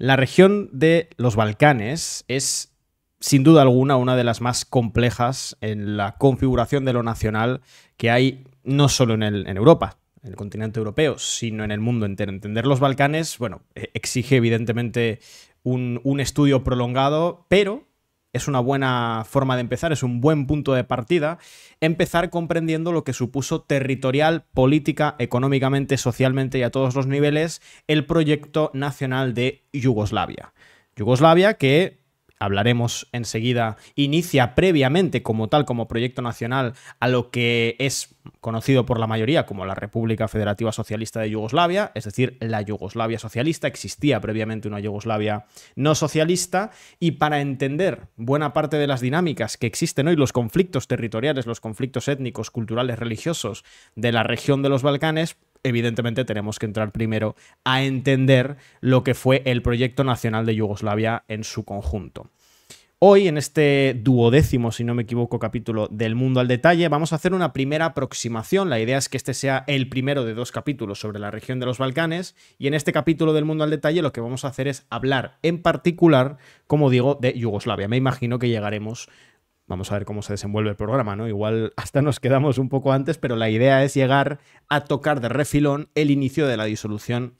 La región de los Balcanes es, sin duda alguna, una de las más complejas en la configuración de lo nacional que hay no solo en Europa, en el continente europeo, sino en el mundo entero. Entender los Balcanes, bueno, exige evidentemente un estudio prolongado, pero es una buena forma de empezar, es un buen punto de partida, empezar comprendiendo lo que supuso territorial, política, económicamente, socialmente y a todos los niveles el proyecto nacional de Yugoslavia. Yugoslavia que, hablaremos enseguida, inicia previamente como tal, como proyecto nacional, a lo que es conocido por la mayoría como la República Federativa Socialista de Yugoslavia, es decir, la Yugoslavia socialista. Existía previamente una Yugoslavia no socialista, y para entender buena parte de las dinámicas que existen hoy, los conflictos territoriales, los conflictos étnicos, culturales, religiosos de la región de los Balcanes, evidentemente tenemos que entrar primero a entender lo que fue el proyecto nacional de Yugoslavia en su conjunto. Hoy, en este 12º, si no me equivoco, capítulo del Mundo al Detalle, vamos a hacer una primera aproximación. La idea es que este sea el primero de 2 capítulos sobre la región de los Balcanes, y en este capítulo del Mundo al Detalle lo que vamos a hacer es hablar en particular, como digo, de Yugoslavia. Me imagino que llegaremos... Vamos a ver cómo se desenvuelve el programa, ¿no? Igual hasta nos quedamos un poco antes, pero la idea es llegar a tocar de refilón el inicio de la disolución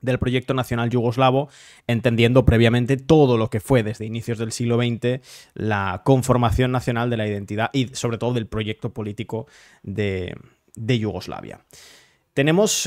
del proyecto nacional yugoslavo, entendiendo previamente todo lo que fue desde inicios del siglo XX la conformación nacional de la identidad y sobre todo del proyecto político de Yugoslavia. Vamos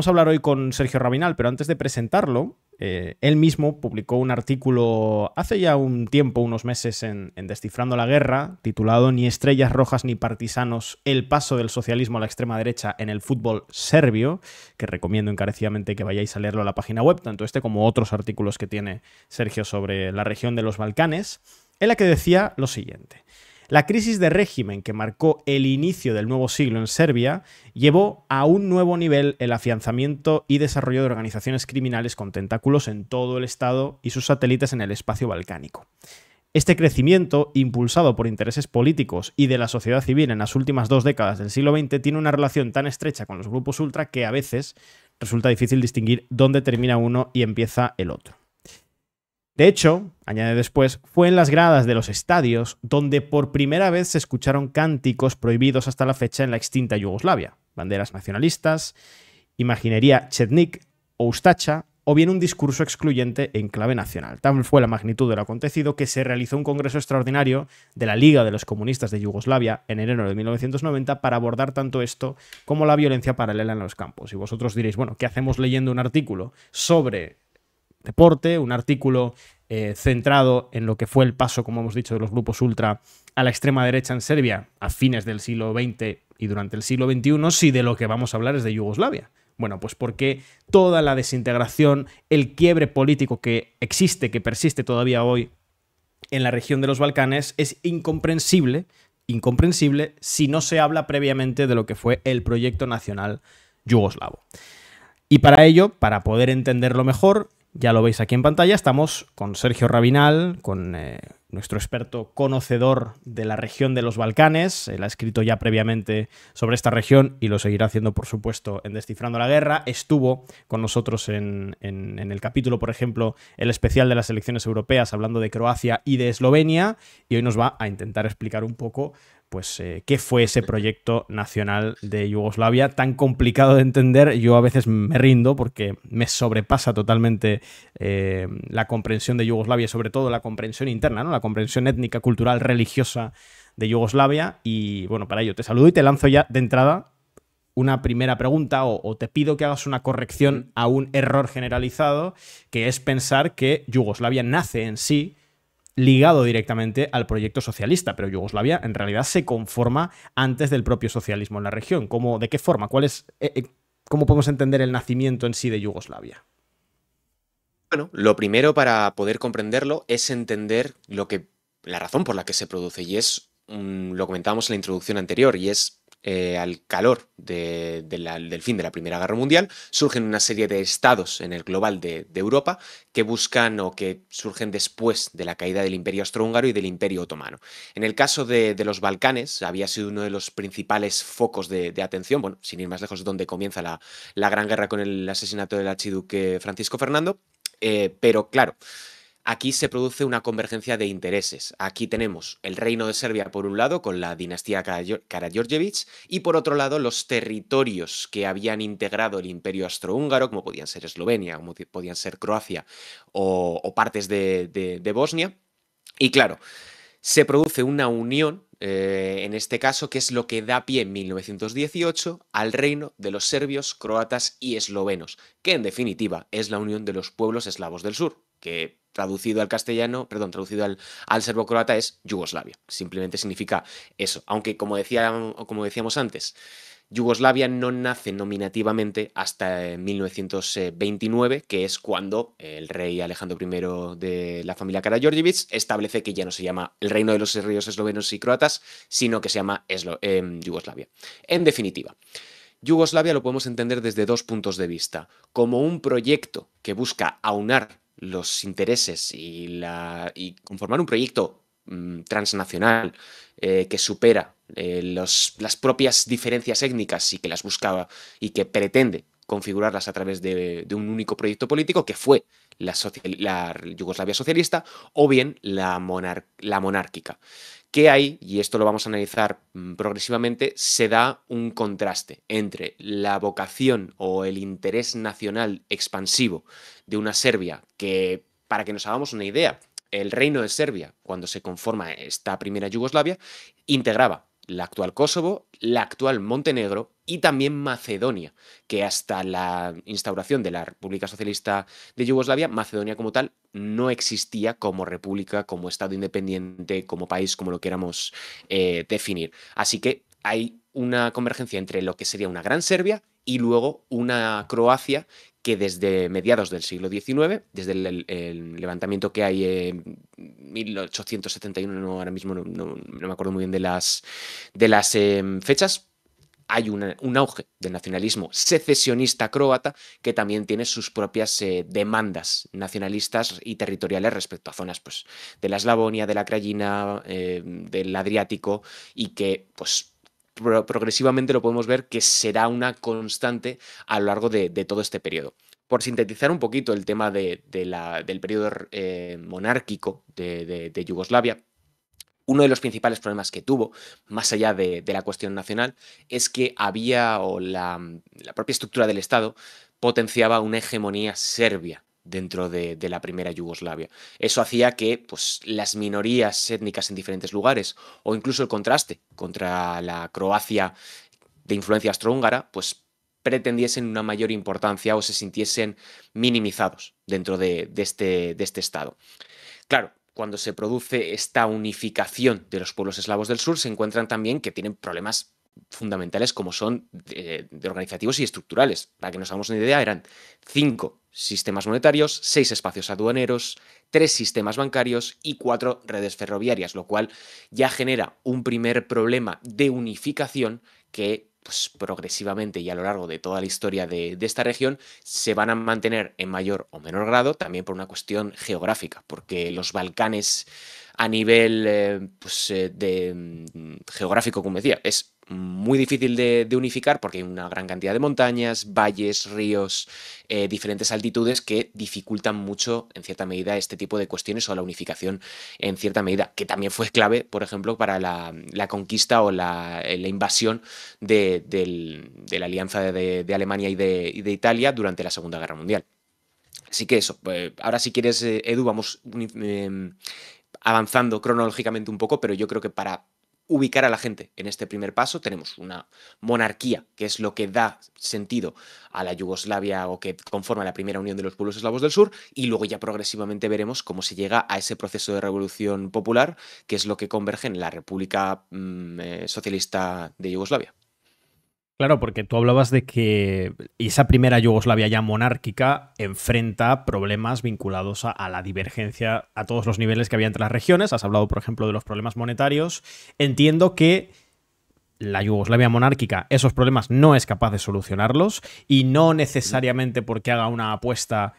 a hablar hoy con Sergio Rabinal, pero antes de presentarlo, él mismo publicó un artículo hace ya un tiempo, unos meses, en Descifrando la Guerra, titulado Ni estrellas rojas ni partisanos, el paso del socialismo a la extrema derecha en el fútbol serbio, que recomiendo encarecidamente que vayáis a leerlo a la página web, tanto este como otros artículos que tiene Sergio sobre la región de los Balcanes, en la que decía lo siguiente: la crisis de régimen que marcó el inicio del nuevo siglo en Serbia llevó a un nuevo nivel el afianzamiento y desarrollo de organizaciones criminales con tentáculos en todo el Estado y sus satélites en el espacio balcánico. Este crecimiento, impulsado por intereses políticos y de la sociedad civil en las últimas 2 décadas del siglo XX, tiene una relación tan estrecha con los grupos ultra que a veces resulta difícil distinguir dónde termina uno y empieza el otro. De hecho, añade después, fue en las gradas de los estadios donde por primera vez se escucharon cánticos prohibidos hasta la fecha en la extinta Yugoslavia, banderas nacionalistas, imaginería chetnik o ustacha, o bien un discurso excluyente en clave nacional. Tal fue la magnitud del acontecido que se realizó un congreso extraordinario de la Liga de los Comunistas de Yugoslavia en enero de 1990 para abordar tanto esto como la violencia paralela en los campos. Y vosotros diréis, bueno, ¿qué hacemos leyendo un artículo sobre deporte, un artículo centrado en lo que fue el paso, como hemos dicho, de los grupos ultra a la extrema derecha en Serbia a fines del siglo XX y durante el siglo XXI, si de lo que vamos a hablar es de Yugoslavia? Bueno, pues porque toda la desintegración, el quiebre político que existe, que persiste todavía hoy en la región de los Balcanes, es incomprensible si no se habla previamente de lo que fue el proyecto nacional yugoslavo. Y para ello, para poder entenderlo mejor, ya lo veis aquí en pantalla, estamos con Sergio Rabinal, con nuestro experto conocedor de la región de los Balcanes. Él ha escrito ya previamente sobre esta región y lo seguirá haciendo, por supuesto, en Descifrando la Guerra. Estuvo con nosotros en el capítulo, por ejemplo, el especial de las elecciones europeas, hablando de Croacia y de Eslovenia, y hoy nos va a intentar explicar un poco pues qué fue ese proyecto nacional de Yugoslavia, tan complicado de entender. Yo a veces me rindo porque me sobrepasa totalmente la comprensión de Yugoslavia, sobre todo la comprensión interna, ¿no? La comprensión étnica, cultural, religiosa de Yugoslavia. Y bueno, para ello te saludo y te lanzo ya de entrada una primera pregunta, o te pido que hagas una corrección a un error generalizado, que es pensar que Yugoslavia nace en sí ligado directamente al proyecto socialista, pero Yugoslavia en realidad se conforma antes del propio socialismo en la región. ¿De qué forma? ¿Cómo podemos entender el nacimiento en sí de Yugoslavia? Bueno, lo primero para poder comprenderlo es entender la razón por la que se produce, y lo comentábamos en la introducción anterior, y es al calor del fin de la Primera Guerra Mundial, surgen una serie de estados en el global de Europa que buscan o que surgen después de la caída del Imperio Austrohúngaro y del Imperio Otomano. En el caso de los Balcanes, había sido uno de los principales focos de atención, bueno, sin ir más lejos, donde comienza la Gran Guerra con el asesinato del archiduque Francisco Fernando. Pero claro, aquí se produce una convergencia de intereses. Aquí tenemos el reino de Serbia por un lado, con la dinastía Karađorđević, y por otro lado los territorios que habían integrado el imperio austrohúngaro, como podían ser Eslovenia, como podían ser Croacia o partes de Bosnia. Y claro, se produce una unión, en este caso, que es lo que da pie en 1918 al reino de los serbios, croatas y eslovenos, que en definitiva es la unión de los pueblos eslavos del sur, que traducido al castellano, perdón, traducido al serbo-croata es Yugoslavia. Simplemente significa eso. Aunque, como decíamos antes, Yugoslavia no nace nominativamente hasta 1929, que es cuando el rey Alejandro I de la familia Karađorđević establece que ya no se llama el reino de los serbios, eslovenos y croatas, sino que se llama Yugoslavia. En definitiva, Yugoslavia lo podemos entender desde dos puntos de vista, como un proyecto que busca aunar los intereses y conformar un proyecto transnacional que supera las propias diferencias étnicas y que las buscaba y que pretende configurarlas a través de un único proyecto político que fue la Yugoslavia socialista o bien la monárquica. Que hay, y esto lo vamos a analizar progresivamente, se da un contraste entre la vocación o el interés nacional expansivo de una Serbia que, para que nos hagamos una idea, el reino de Serbia, cuando se conforma esta primera Yugoslavia, integraba la actual Kosovo, la actual Montenegro y también Macedonia, que hasta la instauración de la República Socialista de Yugoslavia, Macedonia como tal no existía como república, como Estado independiente, como país, como lo queramos definir. Así que hay una convergencia entre lo que sería una gran Serbia y luego una Croacia que desde mediados del siglo XIX, desde el levantamiento que hay en 1871, ahora mismo no me acuerdo muy bien de las fechas, hay un auge del nacionalismo secesionista croata que también tiene sus propias demandas nacionalistas y territoriales respecto a zonas pues, de la Eslavonia, de la Krajina, del Adriático y que pues progresivamente lo podemos ver que será una constante a lo largo de todo este periodo. Por sintetizar un poquito el tema del periodo monárquico de Yugoslavia, uno de los principales problemas que tuvo, más allá de la cuestión nacional, es que había, o la propia estructura del Estado potenciaba una hegemonía serbia dentro de la primera Yugoslavia. Eso hacía que pues, las minorías étnicas en diferentes lugares, o incluso el contraste contra la Croacia de influencia austrohúngara, pues pretendiesen una mayor importancia o se sintiesen minimizados dentro de este Estado. Claro, cuando se produce esta unificación de los pueblos eslavos del sur, se encuentran también que tienen problemas fundamentales como son de organizativos y estructurales. Para que nos hagamos una idea, eran 5 sistemas monetarios, 6 espacios aduaneros, 3 sistemas bancarios y 4 redes ferroviarias, lo cual ya genera un primer problema de unificación que pues, progresivamente y a lo largo de toda la historia de esta región se van a mantener en mayor o menor grado, también por una cuestión geográfica, porque los Balcanes a nivel geográfico, como decía, es muy difícil de unificar porque hay una gran cantidad de montañas, valles, ríos, diferentes altitudes que dificultan mucho, en cierta medida, este tipo de cuestiones o la unificación en cierta medida, que también fue clave, por ejemplo, para la conquista o la invasión de la alianza de Alemania y de Italia durante la Segunda Guerra Mundial. Así que eso, ahora si quieres, Edu, vamos avanzando cronológicamente un poco, pero yo creo que para ubicar a la gente en este primer paso tenemos una monarquía, que es lo que da sentido a la Yugoslavia o que conforma la primera unión de los pueblos eslavos del sur, y luego ya progresivamente veremos cómo se llega a ese proceso de revolución popular, que es lo que converge en la República Socialista de Yugoslavia. Claro, porque tú hablabas de que esa primera Yugoslavia ya monárquica enfrenta problemas vinculados a la divergencia a todos los niveles que había entre las regiones. Has hablado, por ejemplo, de los problemas monetarios. Entiendo que la Yugoslavia monárquica esos problemas no es capaz de solucionarlos y no necesariamente porque haga una apuesta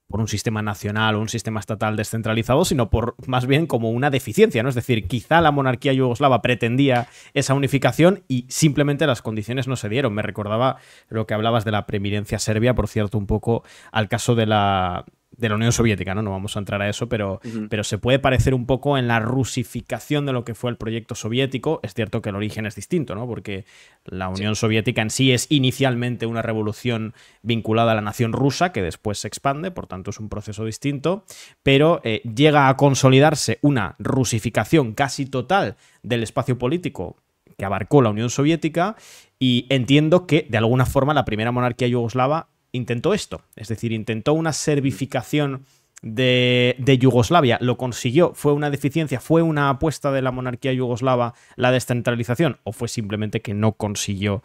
por un sistema nacional o un sistema estatal descentralizado, sino por más bien como una deficiencia, ¿no? Es decir, quizá la monarquía yugoslava pretendía esa unificación y simplemente las condiciones no se dieron. Me recordaba lo que hablabas de la preeminencia serbia, por cierto, un poco al caso de la de la Unión Soviética, ¿no? No vamos a entrar a eso, pero Ujú. se puede parecer un poco en la rusificación de lo que fue el proyecto soviético. Es cierto que el origen es distinto, ¿no? Porque la Sí, Unión Soviética en sí es inicialmente una revolución vinculada a la nación rusa, que después se expande, por tanto es un proceso distinto, pero llega a consolidarse una rusificación casi total del espacio político que abarcó la Unión Soviética, y entiendo que de alguna forma la primera monarquía yugoslava intentó esto, es decir, intentó una servificación de Yugoslavia. Lo consiguió, fue una deficiencia, fue una apuesta de la monarquía yugoslava la descentralización, o fue simplemente que no consiguió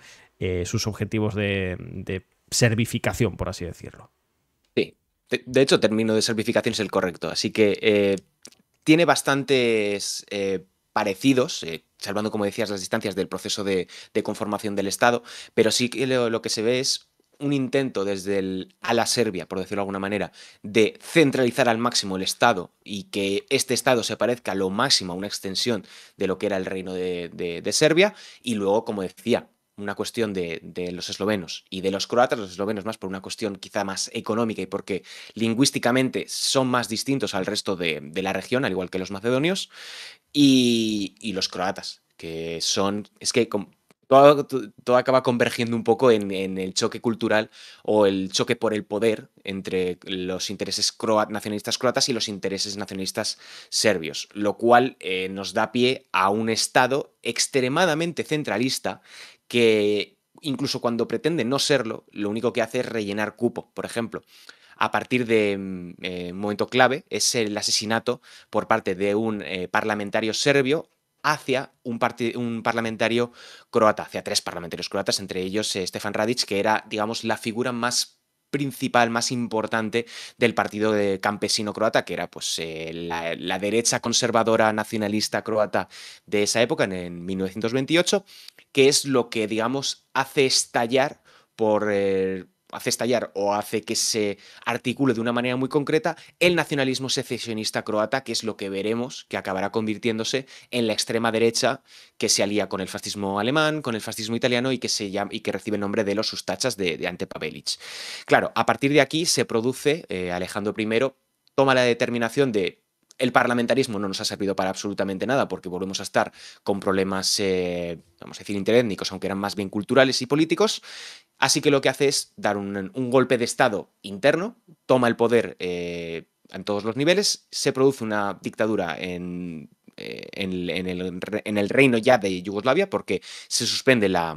sus objetivos de servificación, por así decirlo. sí. De hecho, término de servificación es el correcto, así que tiene bastantes parecidos, salvando, como decías, las distancias del proceso de conformación del Estado, pero sí que lo que se ve es un intento desde el ala serbia, por decirlo de alguna manera, de centralizar al máximo el Estado y que este Estado se parezca lo máximo a una extensión de lo que era el reino de Serbia, y luego, como decía, una cuestión de los eslovenos y de los croatas, los eslovenos más por una cuestión quizá más económica y porque lingüísticamente son más distintos al resto de la región, al igual que los macedonios, y los croatas, que son, es que todo acaba convergiendo un poco en el choque cultural o el choque por el poder entre los intereses nacionalistas croatas y los intereses nacionalistas serbios, lo cual nos da pie a un Estado extremadamente centralista que incluso cuando pretende no serlo, lo único que hace es rellenar cupo. Por ejemplo, a partir de un momento clave es el asesinato por parte de un parlamentario serbio hacia un parlamentario croata, hacia tres parlamentarios croatas, entre ellos Stefan Radic, que era, digamos, la figura más principal, más importante del partido de campesino croata, que era pues la derecha conservadora nacionalista croata de esa época, en 1928, que es lo que, digamos, hace estallar o hace que se articule de una manera muy concreta el nacionalismo secesionista croata, que es lo que veremos que acabará convirtiéndose en la extrema derecha que se alía con el fascismo alemán, con el fascismo italiano y que recibe el nombre de los Ustachas de Ante Pavelić. Claro, a partir de aquí se produce, Alejandro I toma la determinación de el parlamentarismo no nos ha servido para absolutamente nada porque volvemos a estar con problemas, vamos a decir, interétnicos, aunque eran más bien culturales y políticos. Así que lo que hace es dar un golpe de Estado interno, toma el poder en todos los niveles, se produce una dictadura en el reino ya de Yugoslavia porque se suspende la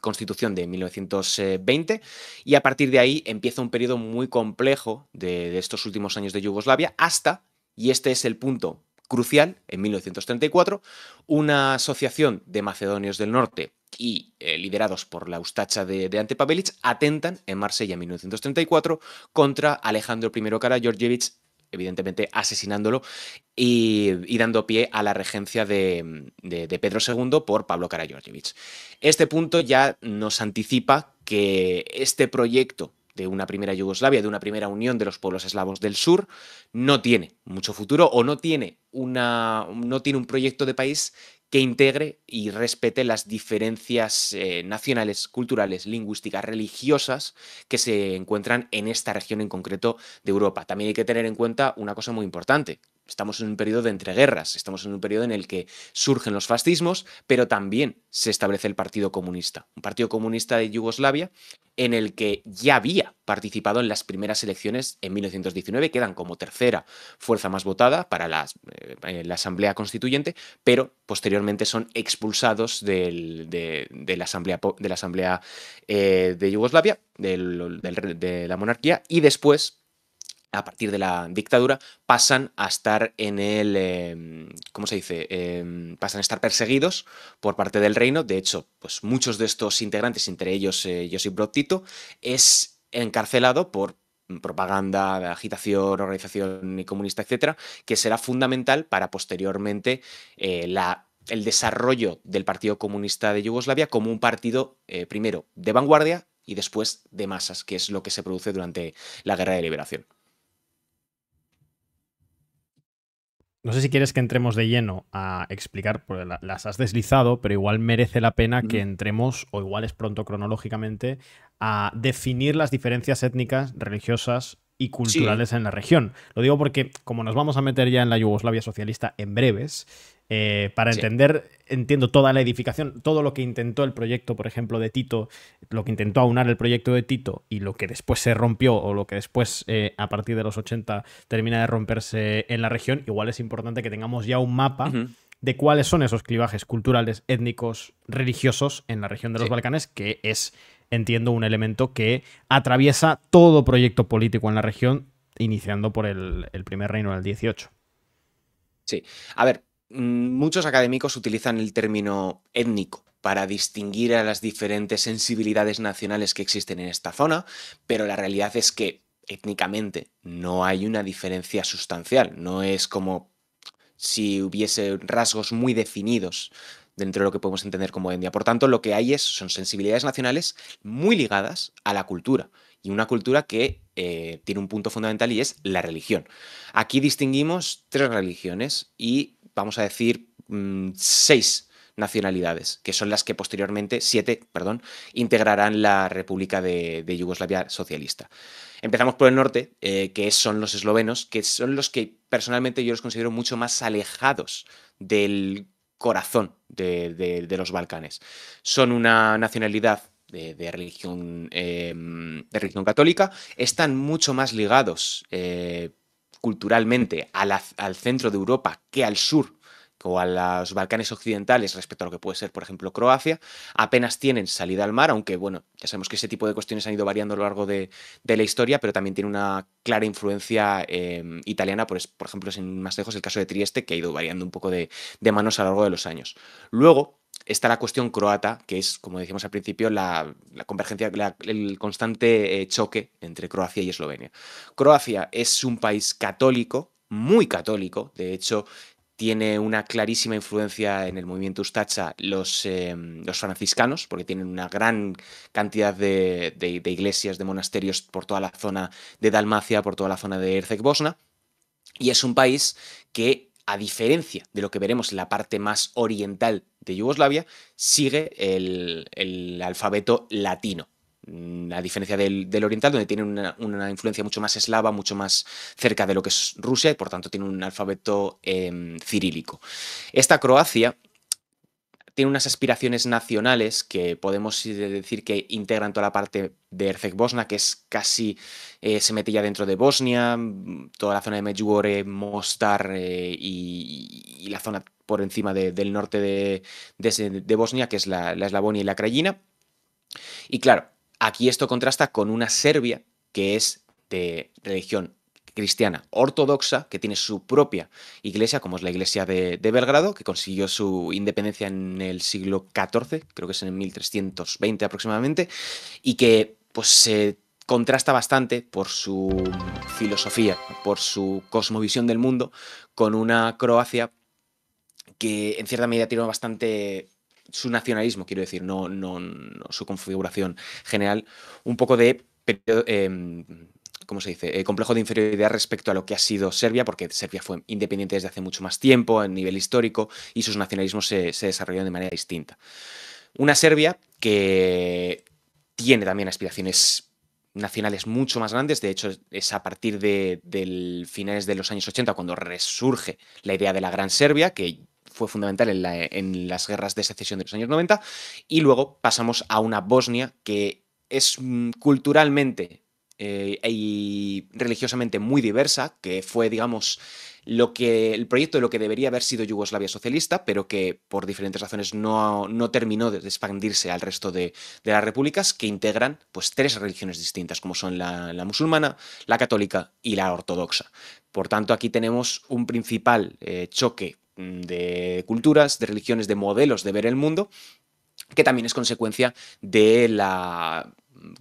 Constitución de 1920 y a partir de ahí empieza un periodo muy complejo de estos últimos años de Yugoslavia hasta, y este es el punto crucial, en 1934, una asociación de macedonios del norte y liderados por la Ustacha de Ante Pavelić atentan en Marsella en 1934 contra Alejandro I Karađorđević, evidentemente asesinándolo y dando pie a la regencia de Pedro II por Pablo Karađorđević. Este punto ya nos anticipa que este proyecto de una primera Yugoslavia, de una primera unión de los pueblos eslavos del sur, no tiene mucho futuro o no tiene un proyecto de país que integre y respete las diferencias nacionales, culturales, lingüísticas, religiosas que se encuentran en esta región en concreto de Europa. También hay que tener en cuenta una cosa muy importante. Estamos en un periodo de entreguerras, estamos en un periodo en el que surgen los fascismos, pero también se establece el Partido Comunista, un Partido Comunista de Yugoslavia en el que ya había participado en las primeras elecciones en 1919, quedan como tercera fuerza más votada para la Asamblea Constituyente, pero posteriormente son expulsados de la Asamblea de Yugoslavia, de la monarquía, y después, a partir de la dictadura, pasan a estar en ¿cómo se dice? Pasan a estar perseguidos por parte del reino. De hecho, pues muchos de estos integrantes, entre ellos Josip Broz Tito, es encarcelado por propaganda, agitación, organización comunista, etcétera, que será fundamental para posteriormente el desarrollo del Partido Comunista de Yugoslavia como un partido, primero, de vanguardia y después de masas, que es lo que se produce durante la Guerra de Liberación. No sé si quieres que entremos de lleno a explicar, porque las has deslizado, pero igual merece la pena que entremos, o igual es pronto cronológicamente, a definir las diferencias étnicas, religiosas y Sí, culturales en la región. Lo digo porque, como nos vamos a meter ya en la Yugoslavia socialista en breves, para sí. entender, entiendo toda la edificación, todo lo que intentó el proyecto, por ejemplo, de Tito, lo que intentó aunar el proyecto de Tito y lo que después se rompió o lo que después, a partir de los 80, termina de romperse en la región, igual es importante que tengamos ya un mapa Ujú, de cuáles son esos clivajes culturales, étnicos, religiosos en la región de los sí. Balcanes, que es, entiendo, un elemento que atraviesa todo proyecto político en la región, iniciando por el primer reino del 18. Sí. A ver, muchos académicos utilizan el término étnico para distinguir a las diferentes sensibilidades nacionales que existen en esta zona, pero la realidad es que étnicamente no hay una diferencia sustancial. No es como si hubiese rasgos muy definidos dentro de lo que podemos entender como etnia. Por tanto, lo que hay son sensibilidades nacionales muy ligadas a la cultura y una cultura que tiene un punto fundamental y es la religión. Aquí distinguimos tres religiones y vamos a decir seis nacionalidades, que son las que posteriormente, siete, perdón, integrarán la República de Yugoslavia socialista. Empezamos por el norte, que son los eslovenos, que son los que personalmente yo los considero mucho más alejados del corazón de los Balcanes. Son una nacionalidad de religión católica, están mucho más ligados culturalmente al centro de Europa que al sur o a los Balcanes occidentales respecto a lo que puede ser, por ejemplo, Croacia. Apenas tienen salida al mar, aunque bueno, ya sabemos que ese tipo de cuestiones han ido variando a lo largo de la historia, pero también tiene una clara influencia italiana, por ejemplo, sin más lejos el caso de Trieste, que ha ido variando un poco de manos a lo largo de los años. Luego está la cuestión croata, que es, como decíamos al principio, la convergencia, el constante choque entre Croacia y Eslovenia. Croacia es un país católico, muy católico, de hecho tiene una clarísima influencia en el movimiento Ustacha los franciscanos, porque tienen una gran cantidad de iglesias, de monasterios por toda la zona de Dalmacia, por toda la zona de Herceg-Bosna, y es un país que, a diferencia de lo que veremos en la parte más oriental de Yugoslavia, sigue el alfabeto latino. A diferencia del oriental, donde tiene una influencia mucho más eslava, mucho más cerca de lo que es Rusia, y por tanto tiene un alfabeto cirílico. Esta Croacia tiene unas aspiraciones nacionales que podemos decir que integran toda la parte de Herceg-Bosna, que es casi, se mete ya dentro de Bosnia, toda la zona de Medjugorje, Mostar y la zona por encima del norte de Bosnia, que es la Eslavonia y la Krajina. Y claro, aquí esto contrasta con una Serbia que es de religión cristiana ortodoxa, que tiene su propia iglesia, como es la iglesia de Belgrado, que consiguió su independencia en el siglo XIV, creo que es en el 1320 aproximadamente, y que pues se contrasta bastante por su filosofía, por su cosmovisión del mundo, con una Croacia que en cierta medida tiene bastante su nacionalismo, quiero decir, no su configuración general, un poco de ¿cómo se dice? Complejo de inferioridad respecto a lo que ha sido Serbia, porque Serbia fue independiente desde hace mucho más tiempo a nivel histórico y sus nacionalismos se desarrollaron de manera distinta. Una Serbia que tiene también aspiraciones nacionales mucho más grandes, de hecho es a partir del finales de los años 80 cuando resurge la idea de la Gran Serbia, que fue fundamental en las guerras de secesión de los años 90, y luego pasamos a una Bosnia que es culturalmente y religiosamente muy diversa, que fue, digamos, el proyecto de lo que debería haber sido Yugoslavia socialista, pero que por diferentes razones no terminó de expandirse al resto de las repúblicas, que integran pues tres religiones distintas, como son la musulmana, la católica y la ortodoxa. Por tanto, aquí tenemos un principal choque de culturas, de religiones, de modelos de ver el mundo, que también es consecuencia de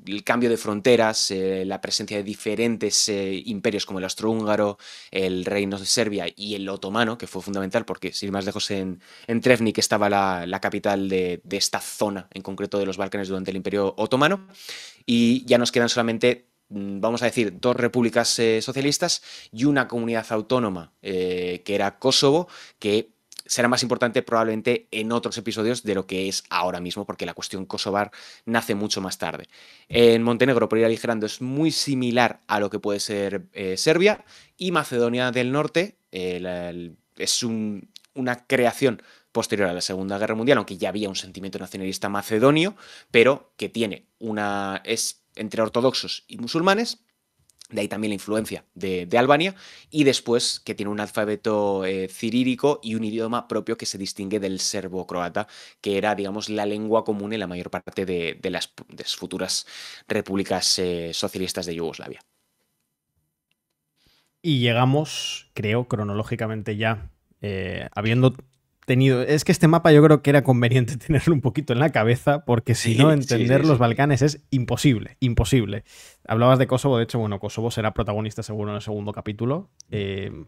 el cambio de fronteras, la presencia de diferentes imperios como el austrohúngaro, el reino de Serbia y el otomano, que fue fundamental porque, sin ir más lejos, en Trevnik estaba la capital de esta zona, en concreto de los Balcanes durante el imperio otomano, y ya nos quedan solamente vamos a decir, dos repúblicas socialistas y una comunidad autónoma que era Kosovo, que será más importante probablemente en otros episodios de lo que es ahora mismo, porque la cuestión kosovar nace mucho más tarde. En Montenegro, por ir aligerando, es muy similar a lo que puede ser Serbia, y Macedonia del Norte es una creación posterior a la Segunda Guerra Mundial, aunque ya había un sentimiento nacionalista macedonio, pero que es entre ortodoxos y musulmanes. De ahí también la influencia de Albania, y después que tiene un alfabeto cirílico y un idioma propio que se distingue del serbo-croata, que era, digamos, la lengua común en la mayor parte de las futuras repúblicas socialistas de Yugoslavia. Y llegamos, creo, cronológicamente ya, habiendo tenido... Es que este mapa yo creo que era conveniente tenerlo un poquito en la cabeza, porque si no, Sí, sí, entender sí, los sí. Balcanes es imposible, imposible. Hablabas de Kosovo, de hecho, bueno, Kosovo será protagonista seguro en el segundo capítulo.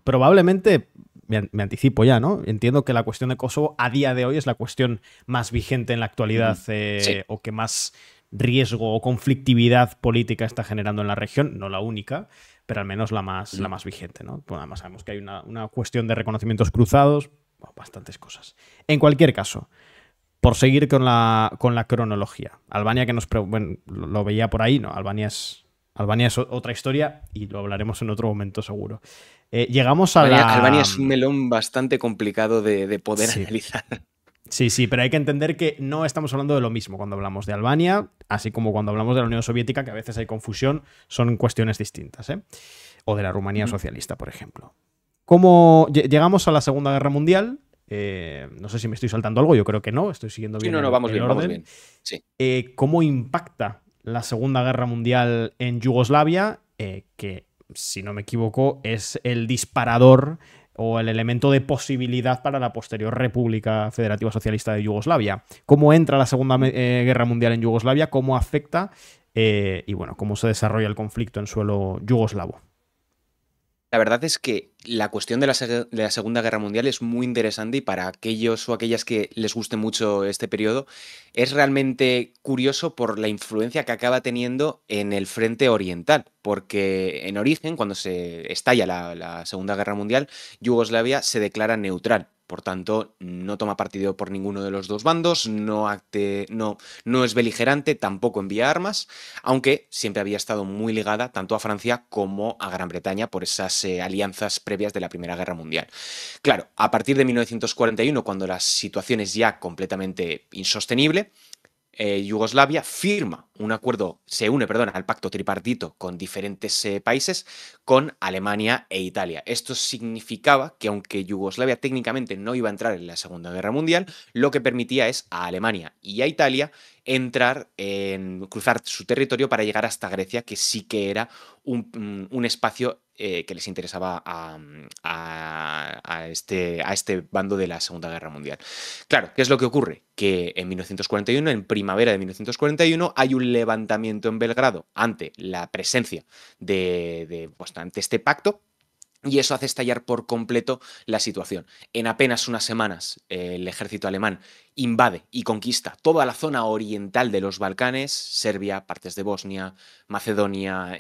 Probablemente, me anticipo ya, ¿no? Entiendo que la cuestión de Kosovo a día de hoy es la cuestión más vigente en la actualidad, Sí. o que más riesgo o conflictividad política está generando en la región, no la única, pero al menos la más vigente, ¿no? Bueno, además sabemos que hay una cuestión de reconocimientos cruzados, bueno, bastantes cosas. En cualquier caso, por seguir con la cronología, Albania, que bueno, lo veía por ahí, no, Albania es otra historia y lo hablaremos en otro momento seguro. Llegamos a Albania la... es un melón bastante complicado de poder Sí, analizar. sí, sí, pero hay que entender que no estamos hablando de lo mismo cuando hablamos de Albania, así como cuando hablamos de la Unión Soviética, que a veces hay confusión, son cuestiones distintas, ¿eh? O de la Rumanía socialista, por ejemplo. ¿Cómo llegamos a la Segunda Guerra Mundial? No sé si me estoy saltando algo, yo creo que no, estoy siguiendo Sí, bien no, no, el vamos orden. bien. Sí. ¿Cómo impacta la Segunda Guerra Mundial en Yugoslavia? Que, si no me equivoco, es el disparador o el elemento de posibilidad para la posterior República Federativa Socialista de Yugoslavia. ¿Cómo entra la Segunda Guerra Mundial en Yugoslavia? ¿Cómo afecta? Y bueno, ¿cómo se desarrolla el conflicto en suelo yugoslavo? La verdad es que la cuestión de la Segunda Guerra Mundial es muy interesante, y para aquellos o aquellas que les guste mucho este periodo, es realmente curioso por la influencia que acaba teniendo en el frente oriental, porque en origen, cuando se estalla la Segunda Guerra Mundial, Yugoslavia se declara neutral. Por tanto, no toma partido por ninguno de los dos bandos, no es beligerante, tampoco envía armas, aunque siempre había estado muy ligada tanto a Francia como a Gran Bretaña por esas alianzas previas de la Primera Guerra Mundial. Claro, a partir de 1941, cuando la situación es ya completamente insostenible, Yugoslavia se une, perdón, al pacto tripartito con diferentes países, con Alemania e Italia. Esto significaba que, aunque Yugoslavia técnicamente no iba a entrar en la Segunda Guerra Mundial, lo que permitía es a Alemania y a Italia cruzar su territorio para llegar hasta Grecia, que sí que era un espacio que les interesaba a este bando de la Segunda Guerra Mundial. Claro, ¿qué es lo que ocurre? Que en 1941, en primavera de 1941, hay un levantamiento en Belgrado ante la presencia ante este pacto, y eso hace estallar por completo la situación. En apenas unas semanas, el ejército alemán invade y conquista toda la zona oriental de los Balcanes, Serbia, partes de Bosnia, Macedonia,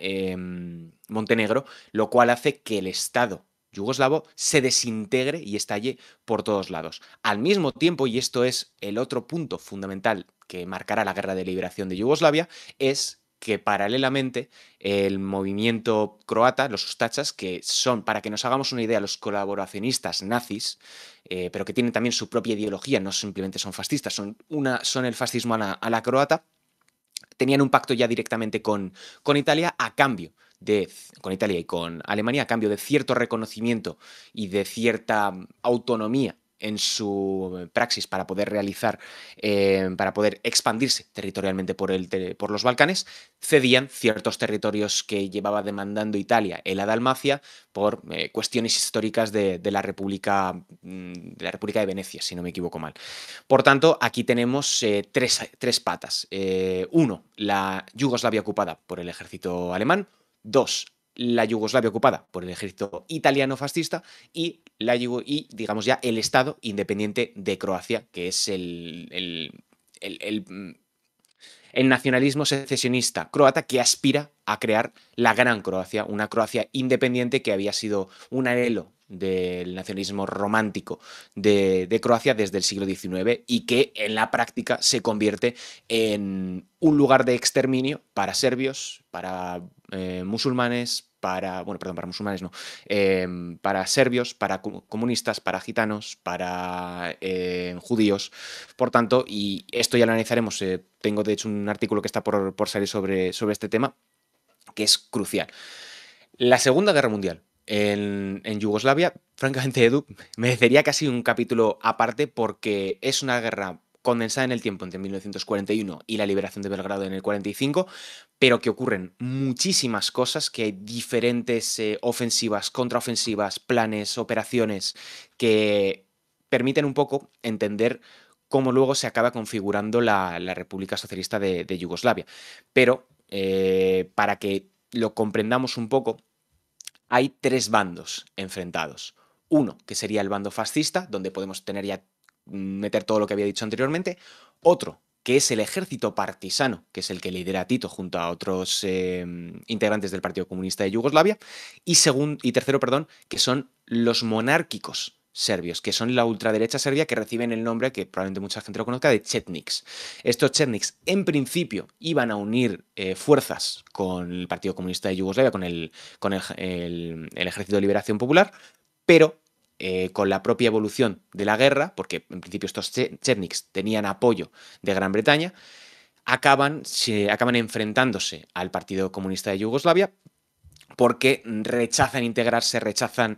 Montenegro, lo cual hace que el Estado yugoslavo se desintegre y estalle por todos lados. Al mismo tiempo, y esto es el otro punto fundamental que marcará la guerra de liberación de Yugoslavia, es que paralelamente el movimiento croata, los ustachas, que son, para que nos hagamos una idea, los colaboracionistas nazis, pero que tienen también su propia ideología, no simplemente son fascistas, son el fascismo a la croata, tenían un pacto ya directamente con Italia con Italia y con Alemania, a cambio de cierto reconocimiento y de cierta autonomía en su praxis para poder para poder expandirse territorialmente por los Balcanes, cedían ciertos territorios que llevaba demandando Italia en la Dalmacia por cuestiones históricas de la República de Venecia, si no me equivoco mal. Por tanto, aquí tenemos tres patas. Uno, la Yugoslavia ocupada por el ejército alemán. Dos, la Yugoslavia ocupada por el ejército italiano fascista, y digamos ya el Estado independiente de Croacia, que es el nacionalismo secesionista croata que aspira a crear la Gran Croacia, una Croacia independiente que había sido un anhelo del nacionalismo romántico de Croacia desde el siglo XIX y que en la práctica se convierte en un lugar de exterminio para serbios, para musulmanes, para musulmanes no, para serbios, para comunistas, para gitanos, para judíos. Por tanto, y esto ya lo analizaremos, tengo de hecho un artículo que está por salir sobre este tema, que es crucial. La Segunda Guerra Mundial en Yugoslavia, francamente, Edu, merecería casi un capítulo aparte porque es una guerra condensada en el tiempo entre 1941 y la liberación de Belgrado en el 45, pero que ocurren muchísimas cosas, que hay diferentes ofensivas, contraofensivas, planes, operaciones que permiten un poco entender cómo luego se acaba configurando la República Socialista de Yugoslavia. Pero para que lo comprendamos un poco, hay tres bandos enfrentados. Uno, que sería el bando fascista, donde podemos tener ya meter todo lo que había dicho anteriormente. Otro, que es el ejército partisano, que es el que lidera Tito junto a otros integrantes del Partido Comunista de Yugoslavia. Y tercero, que son los monárquicos serbios, que son la ultraderecha serbia, que reciben el nombre, que probablemente mucha gente lo conozca, de Chetniks. Estos Chetniks, en principio, iban a unir fuerzas con el Partido Comunista de Yugoslavia, con el Ejército de Liberación Popular, pero con la propia evolución de la guerra, porque en principio estos Chetniks tenían apoyo de Gran Bretaña, acaban enfrentándose al Partido Comunista de Yugoslavia, porque rechazan integrarse, rechazan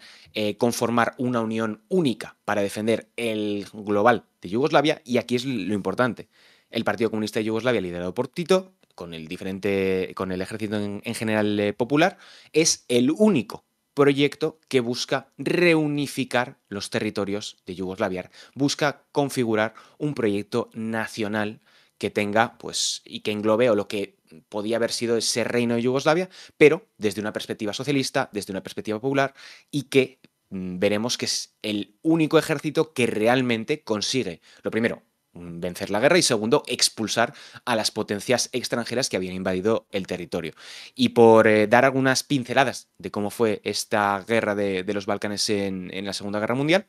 conformar una unión única para defender el global de Yugoslavia, y aquí es lo importante. El Partido Comunista de Yugoslavia, liderado por Tito, con el ejército en general popular, es el único proyecto que busca reunificar los territorios de Yugoslavia, busca configurar un proyecto nacional que tenga, pues, y que englobe o lo que podía haber sido ese reino de Yugoslavia, pero desde una perspectiva socialista, desde una perspectiva popular, y que veremos que es el único ejército que realmente consigue, lo primero, vencer la guerra, y segundo, expulsar a las potencias extranjeras que habían invadido el territorio. Y por dar algunas pinceladas de cómo fue esta guerra de los Balcanes en la Segunda Guerra Mundial,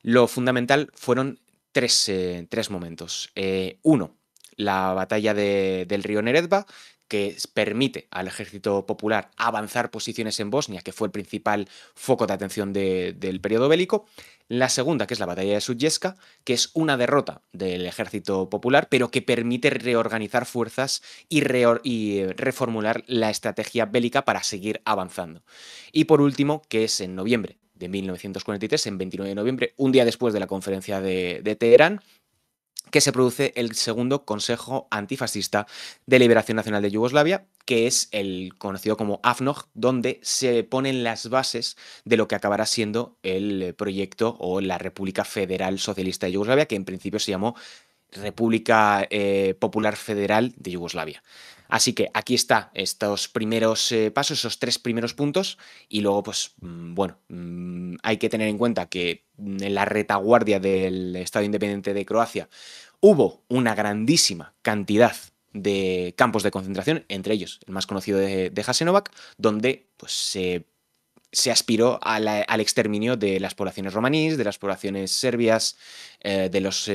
lo fundamental fueron tres momentos. Uno, la batalla del río Neretva, que permite al ejército popular avanzar posiciones en Bosnia, que fue el principal foco de atención del periodo bélico. La segunda, que es la batalla de Sutjeska, que es una derrota del ejército popular, pero que permite reorganizar fuerzas y reformular la estrategia bélica para seguir avanzando. Y por último, que es en noviembre de 1943, en 29 de noviembre, un día después de la conferencia de Teherán, que se produce el segundo Consejo Antifascista de Liberación Nacional de Yugoslavia, que es el conocido como AFNOG, donde se ponen las bases de lo que acabará siendo el proyecto o la República Federal Socialista de Yugoslavia, que en principio se llamó República Popular Federal de Yugoslavia. Así que aquí está estos primeros pasos, esos tres primeros puntos, y luego, pues, hay que tener en cuenta que en la retaguardia del Estado Independiente de Croacia hubo una grandísima cantidad de campos de concentración, entre ellos el más conocido de Jasenovac, donde pues, se aspiró al exterminio de las poblaciones romaníes, de las poblaciones serbias, de los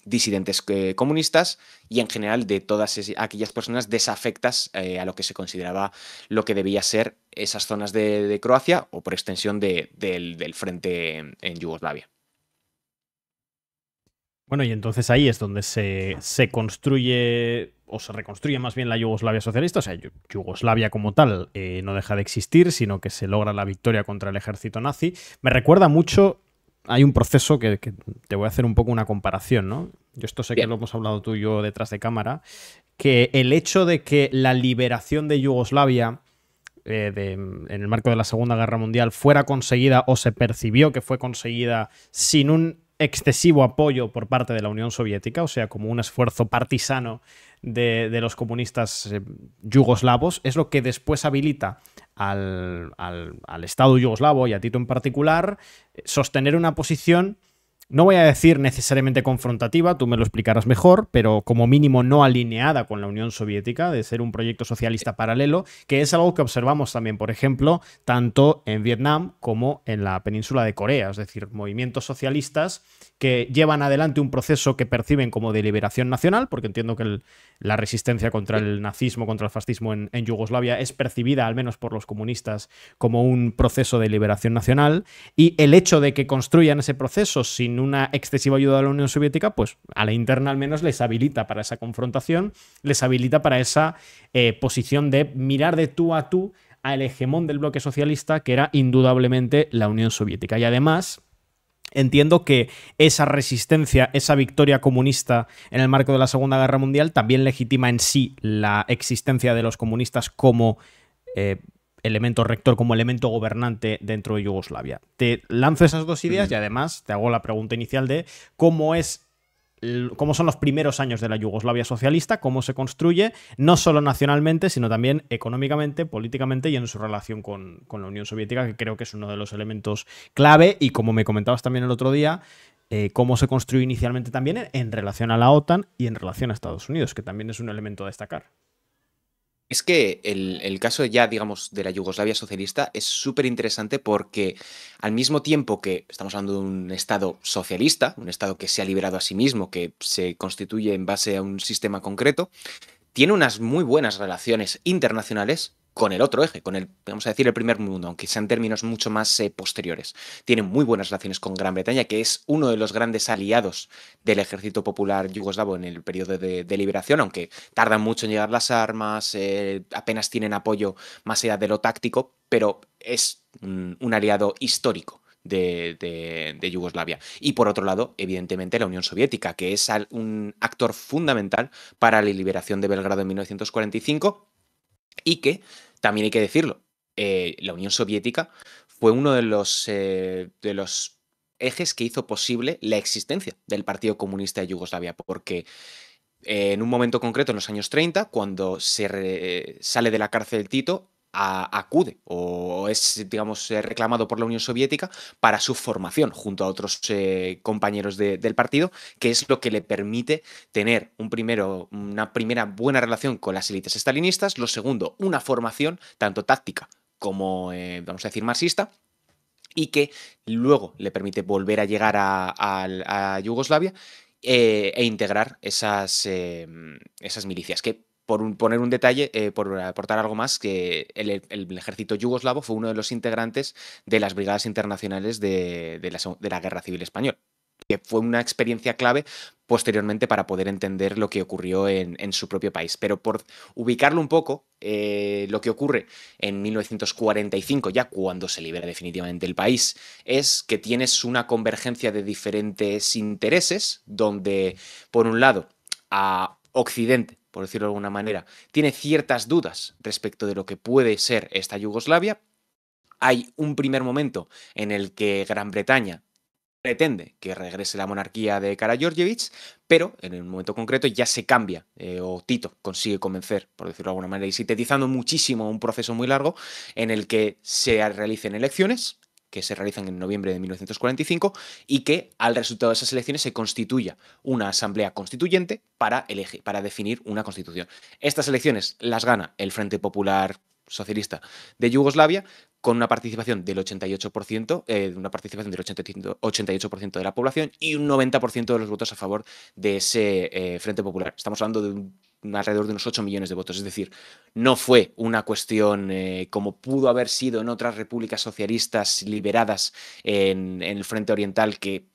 disidentes comunistas y en general de todas aquellas personas desafectas a lo que se consideraba lo que debía ser esas zonas de Croacia o por extensión del frente en Yugoslavia. Bueno, y entonces ahí es donde se construye, o se reconstruye más bien la Yugoslavia socialista. O sea, Yugoslavia como tal no deja de existir, sino que se logra la victoria contra el ejército nazi. Me recuerda mucho, hay un proceso que te voy a hacer un poco una comparación, ¿no? Yo esto sé Bien. Que lo hemos hablado tú y yo detrás de cámara, que el hecho de que la liberación de Yugoslavia en el marco de la Segunda Guerra Mundial fuera conseguida, o se percibió que fue conseguida sin un excesivo apoyo por parte de la Unión Soviética, o sea, como un esfuerzo partisano de los comunistas yugoslavos, es lo que después habilita al Estado yugoslavo y a Tito en particular sostener una posición no voy a decir necesariamente confrontativa, tú me lo explicarás mejor, pero como mínimo no alineada con la Unión Soviética, de ser un proyecto socialista paralelo, que es algo que observamos también, por ejemplo, tanto en Vietnam como en la península de Corea, es decir, movimientos socialistas que llevan adelante un proceso que perciben como de liberación nacional, porque entiendo que la resistencia contra el nazismo, contra el fascismo en Yugoslavia es percibida, al menos por los comunistas, como un proceso de liberación nacional, y el hecho de que construyan ese proceso sin una excesiva ayuda de la Unión Soviética, pues a la interna al menos les habilita para esa confrontación, les habilita para esa posición de mirar de tú a tú al hegemón del bloque socialista, que era indudablemente la Unión Soviética. Y además, entiendo que esa resistencia, esa victoria comunista en el marco de la Segunda Guerra Mundial también legitima en sí la existencia de los comunistas como elemento rector, como elemento gobernante dentro de Yugoslavia. Te lanzo esas dos ideas y además te hago la pregunta inicial de cómo son los primeros años de la Yugoslavia socialista, cómo se construye, no solo nacionalmente, sino también económicamente, políticamente y en su relación con la Unión Soviética, que creo que es uno de los elementos clave, y como me comentabas también el otro día, cómo se construyó inicialmente también en relación a la OTAN y en relación a Estados Unidos, que también es un elemento a destacar. Es que el caso ya, digamos, de la Yugoslavia socialista es súper interesante porque al mismo tiempo que estamos hablando de un Estado socialista, un Estado que se ha liberado a sí mismo, que se constituye en base a un sistema concreto, tiene unas muy buenas relaciones internacionales con el otro eje, con el, vamos a decir, el primer mundo, aunque sean términos mucho más posteriores. Tiene muy buenas relaciones con Gran Bretaña, que es uno de los grandes aliados del ejército popular yugoslavo en el periodo de liberación, aunque tardan mucho en llegar las armas, apenas tienen apoyo más allá de lo táctico, pero es un aliado histórico de Yugoslavia. Y por otro lado, evidentemente, la Unión Soviética, que es un actor fundamental para la liberación de Belgrado en 1945 y que, también hay que decirlo, la Unión Soviética fue uno de los ejes que hizo posible la existencia del Partido Comunista de Yugoslavia, porque en un momento concreto, en los años 30, cuando sale de la cárcel Tito, acude o es, digamos, reclamado por la Unión Soviética para su formación junto a otros compañeros del partido, que es lo que le permite tener una primera buena relación con las élites estalinistas, lo segundo, una formación tanto táctica como, vamos a decir, marxista, y que luego le permite volver a llegar a Yugoslavia e integrar esas milicias. Que por poner un detalle, por aportar algo más, que el ejército yugoslavo fue uno de los integrantes de las brigadas internacionales de la Guerra Civil Española, que fue una experiencia clave posteriormente para poder entender lo que ocurrió en su propio país. Pero por ubicarlo un poco, lo que ocurre en 1945, ya cuando se libera definitivamente el país, es que tienes una convergencia de diferentes intereses, donde, por un lado, a Occidente, por decirlo de alguna manera, tiene ciertas dudas respecto de lo que puede ser esta Yugoslavia. Hay un primer momento en el que Gran Bretaña pretende que regrese la monarquía de Karađorđević, pero en el momento concreto ya se cambia, o Tito consigue convencer, por decirlo de alguna manera, y sintetizando muchísimo un proceso muy largo en el que se realicen elecciones, que se realizan en noviembre de 1945, y que al resultado de esas elecciones se constituya una asamblea constituyente para definir una constitución. Estas elecciones las gana el Frente Popular Socialista de Yugoslavia, con una participación del 88%, una participación del 88% de la población y un 90% de los votos a favor de ese Frente Popular. Estamos hablando de alrededor de unos 8 millones de votos, es decir, no fue una cuestión como pudo haber sido en otras repúblicas socialistas liberadas en el Frente Oriental, que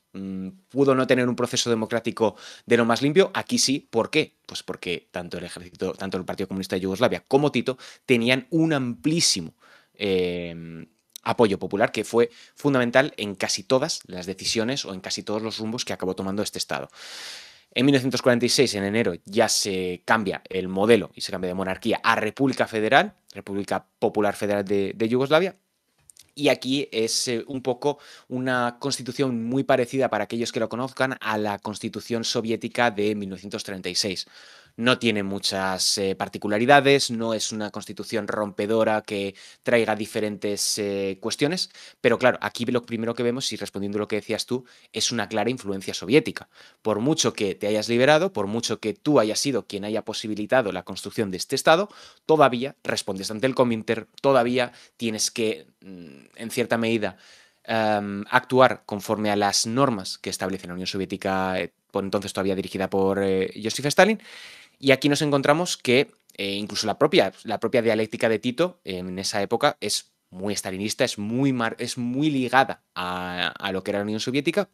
pudo no tener un proceso democrático de lo más limpio. Aquí sí. ¿Por qué? Pues porque tanto el ejército, tanto el Partido Comunista de Yugoslavia como Tito tenían un amplísimo apoyo popular, que fue fundamental en casi todas las decisiones o en casi todos los rumbos que acabó tomando este Estado. En 1946, en enero, ya se cambia el modelo y se cambia de monarquía a República Federal, República Popular Federal de Yugoslavia. Y aquí es un poco una constitución muy parecida, para aquellos que lo conozcan, a la constitución soviética de 1936. no tiene muchas particularidades, no es una constitución rompedora que traiga diferentes cuestiones, pero claro, aquí lo primero que vemos, y respondiendo a lo que decías tú, es una clara influencia soviética. Por mucho que te hayas liberado, por mucho que tú hayas sido quien haya posibilitado la construcción de este Estado, todavía respondes ante el Comintern, todavía tienes que, en cierta medida, actuar conforme a las normas que establece la Unión Soviética, por entonces todavía dirigida por Joseph Stalin. Y aquí nos encontramos que incluso la propia dialéctica de Tito en esa época es muy stalinista, es muy ligada a lo que era la Unión Soviética.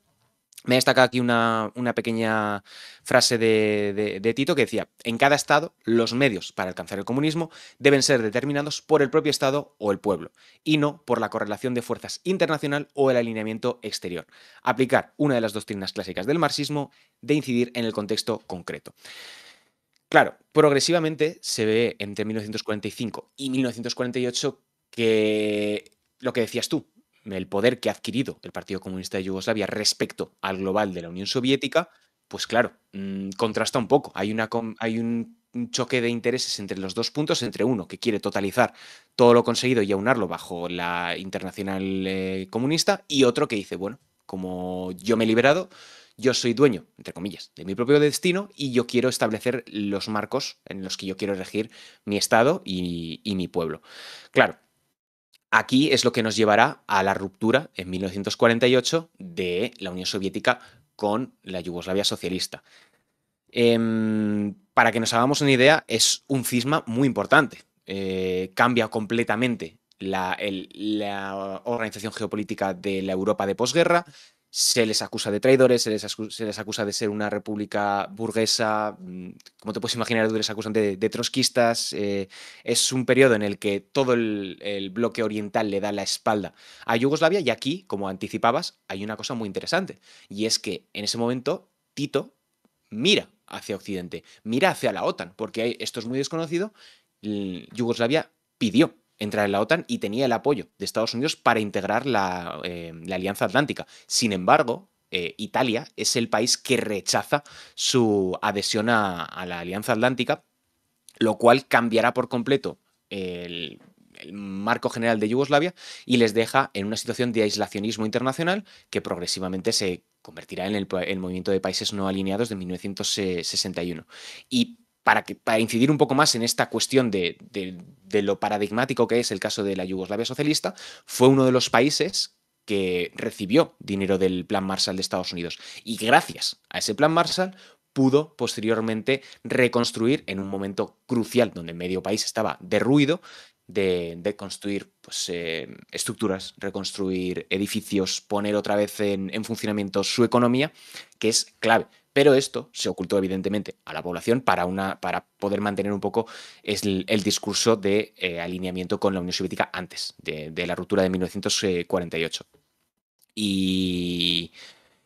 Me destaca aquí una pequeña frase de Tito que decía: en cada estado, los medios para alcanzar el comunismo deben ser determinados por el propio estado o el pueblo, y no por la correlación de fuerzas internacional o el alineamiento exterior. Aplicar una de las doctrinas clásicas del marxismo de incidir en el contexto concreto. Claro, progresivamente se ve entre 1945 y 1948 que lo que decías tú, el poder que ha adquirido el Partido Comunista de Yugoslavia respecto al global de la Unión Soviética, pues claro, contrasta un poco. Hay un choque de intereses entre los dos puntos, entre uno que quiere totalizar todo lo conseguido y aunarlo bajo la internacional comunista, y otro que dice, bueno, como yo me he liberado, yo soy dueño, entre comillas, de mi propio destino, y yo quiero establecer los marcos en los que yo quiero regir mi Estado y mi pueblo. Claro, aquí es lo que nos llevará a la ruptura en 1948 de la Unión Soviética con la Yugoslavia socialista. Para que nos hagamos una idea, es un cisma muy importante. Cambia completamente la organización geopolítica de la Europa de posguerra. Se les acusa de traidores, se les acusa de ser una república burguesa, como te puedes imaginar, les acusan de trotskistas. Es un periodo en el que todo el bloque oriental le da la espalda a Yugoslavia, y aquí, como anticipabas, hay una cosa muy interesante, y es que en ese momento Tito mira hacia Occidente, mira hacia la OTAN, porque esto es muy desconocido. Yugoslavia pidió entrar en la OTAN y tenía el apoyo de Estados Unidos para integrar la Alianza Atlántica. Sin embargo, Italia es el país que rechaza su adhesión a la Alianza Atlántica, lo cual cambiará por completo el marco general de Yugoslavia y les deja en una situación de aislacionismo internacional que progresivamente se convertirá en el movimiento de países no alineados de 1961. Y para incidir un poco más en esta cuestión de lo paradigmático que es el caso de la Yugoslavia socialista, fue uno de los países que recibió dinero del Plan Marshall de Estados Unidos, y gracias a ese Plan Marshall pudo posteriormente reconstruir en un momento crucial donde medio país estaba derruido, de construir pues, estructuras, reconstruir edificios, poner otra vez en funcionamiento su economía, que es clave. Pero esto se ocultó evidentemente a la población para poder mantener un poco el discurso de alineamiento con la Unión Soviética antes de la ruptura de 1948. Y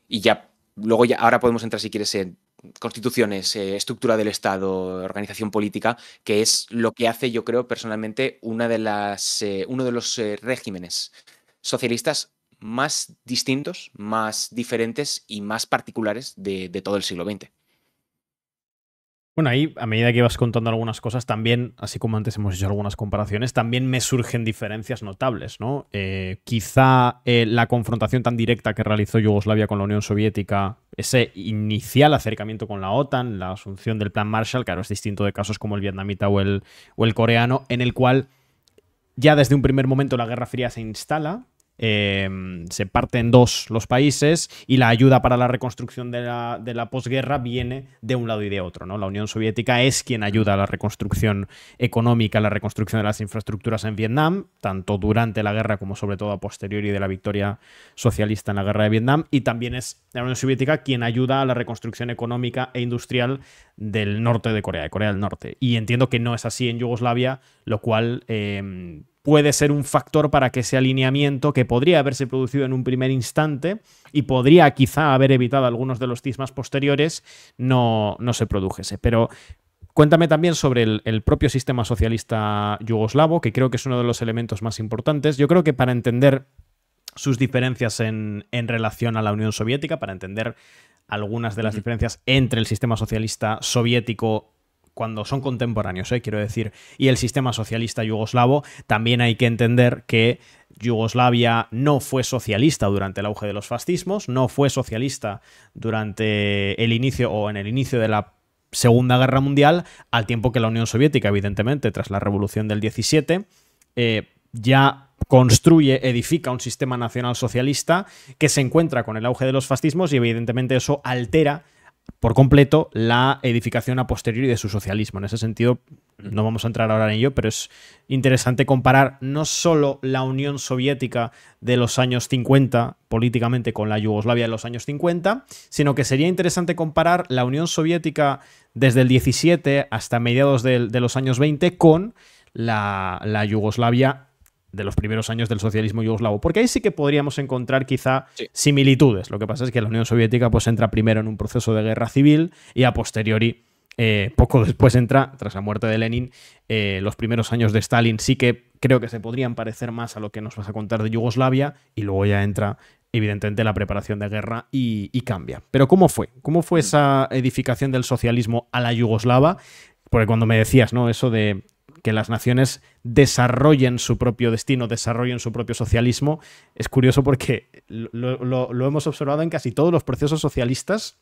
ya, luego ahora podemos entrar, si quieres, en constituciones, estructura del Estado, organización política, que es lo que hace, yo creo, personalmente, uno de los regímenes socialistas más distintos, más diferentes y más particulares de todo el siglo XX. Bueno, ahí, a medida que ibas contando algunas cosas, también, así como antes hemos hecho algunas comparaciones, también me surgen diferencias notables, ¿no? Quizá la confrontación tan directa que realizó Yugoslavia con la Unión Soviética, ese inicial acercamiento con la OTAN, la asunción del Plan Marshall, claro, es distinto de casos como el vietnamita o el coreano, en el cual ya desde un primer momento la Guerra Fría se instala. Se parte en dos los países y la ayuda para la reconstrucción de la posguerra viene de un lado y de otro, ¿no? La Unión Soviética es quien ayuda a la reconstrucción económica, a la reconstrucción de las infraestructuras en Vietnam, tanto durante la guerra como sobre todo a posteriori de la victoria socialista en la guerra de Vietnam, y también es la Unión Soviética quien ayuda a la reconstrucción económica e industrial del norte de Corea del Norte. Y entiendo que no es así en Yugoslavia, lo cual puede ser un factor para que ese alineamiento, que podría haberse producido en un primer instante y podría quizá haber evitado algunos de los cismas posteriores, no se produjese. Pero cuéntame también sobre el propio sistema socialista yugoslavo, que creo que es uno de los elementos más importantes. Yo creo que para entender sus diferencias en relación a la Unión Soviética, para entender algunas de las diferencias entre el sistema socialista soviético cuando son contemporáneos, quiero decir, y el sistema socialista yugoslavo, también hay que entender que Yugoslavia no fue socialista durante el auge de los fascismos, no fue socialista durante el inicio o en el inicio de la Segunda Guerra Mundial, al tiempo que la Unión Soviética, evidentemente, tras la Revolución del 17, ya construye, edifica un sistema nacional socialista que se encuentra con el auge de los fascismos y evidentemente eso altera por completo la edificación a posteriori de su socialismo. En ese sentido, no vamos a entrar ahora en ello, pero es interesante comparar no solo la Unión Soviética de los años 50 políticamente con la Yugoslavia de los años 50, sino que sería interesante comparar la Unión Soviética desde el 17 hasta mediados de los años 20 con la Yugoslavia de los primeros años del socialismo yugoslavo, porque ahí sí que podríamos encontrar quizá similitudes. Lo que pasa es que la Unión Soviética pues entra primero en un proceso de guerra civil y a posteriori, poco después entra, tras la muerte de Lenin, los primeros años de Stalin sí que creo que se podrían parecer más a lo que nos vas a contar de Yugoslavia, y luego ya entra evidentemente la preparación de guerra y cambia. Pero ¿cómo fue? ¿Cómo fue esa edificación del socialismo a la yugoslava? Porque cuando me decías, ¿no?, eso de que las naciones desarrollen su propio destino, desarrollen su propio socialismo, es curioso porque lo hemos observado en casi todos los procesos socialistas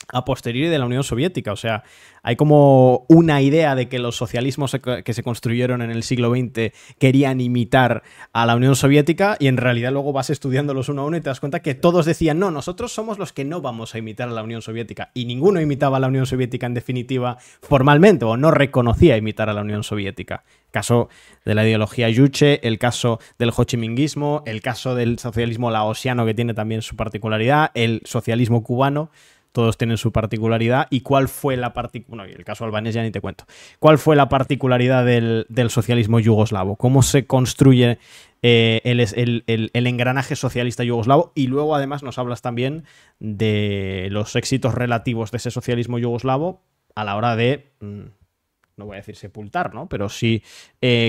a posteriori de la Unión Soviética. O sea, hay como una idea de que los socialismos que se construyeron en el siglo XX querían imitar a la Unión Soviética, y en realidad luego vas estudiándolos uno a uno y te das cuenta que todos decían, no, nosotros somos los que no vamos a imitar a la Unión Soviética, y ninguno imitaba a la Unión Soviética en definitiva formalmente, o no reconocía imitar a la Unión Soviética. Caso de la ideología Juche, el caso del hochiminguismo, el caso del socialismo laosiano, que tiene también su particularidad, el socialismo cubano. Todos tienen su particularidad. ¿Y cuál fue la particularidad? Bueno, el caso albanés ya ni te cuento. ¿Cuál fue la particularidad del socialismo yugoslavo? ¿Cómo se construye el engranaje socialista yugoslavo? Y luego además nos hablas también de los éxitos relativos de ese socialismo yugoslavo a la hora de, no voy a decir sepultar, ¿no?, pero sí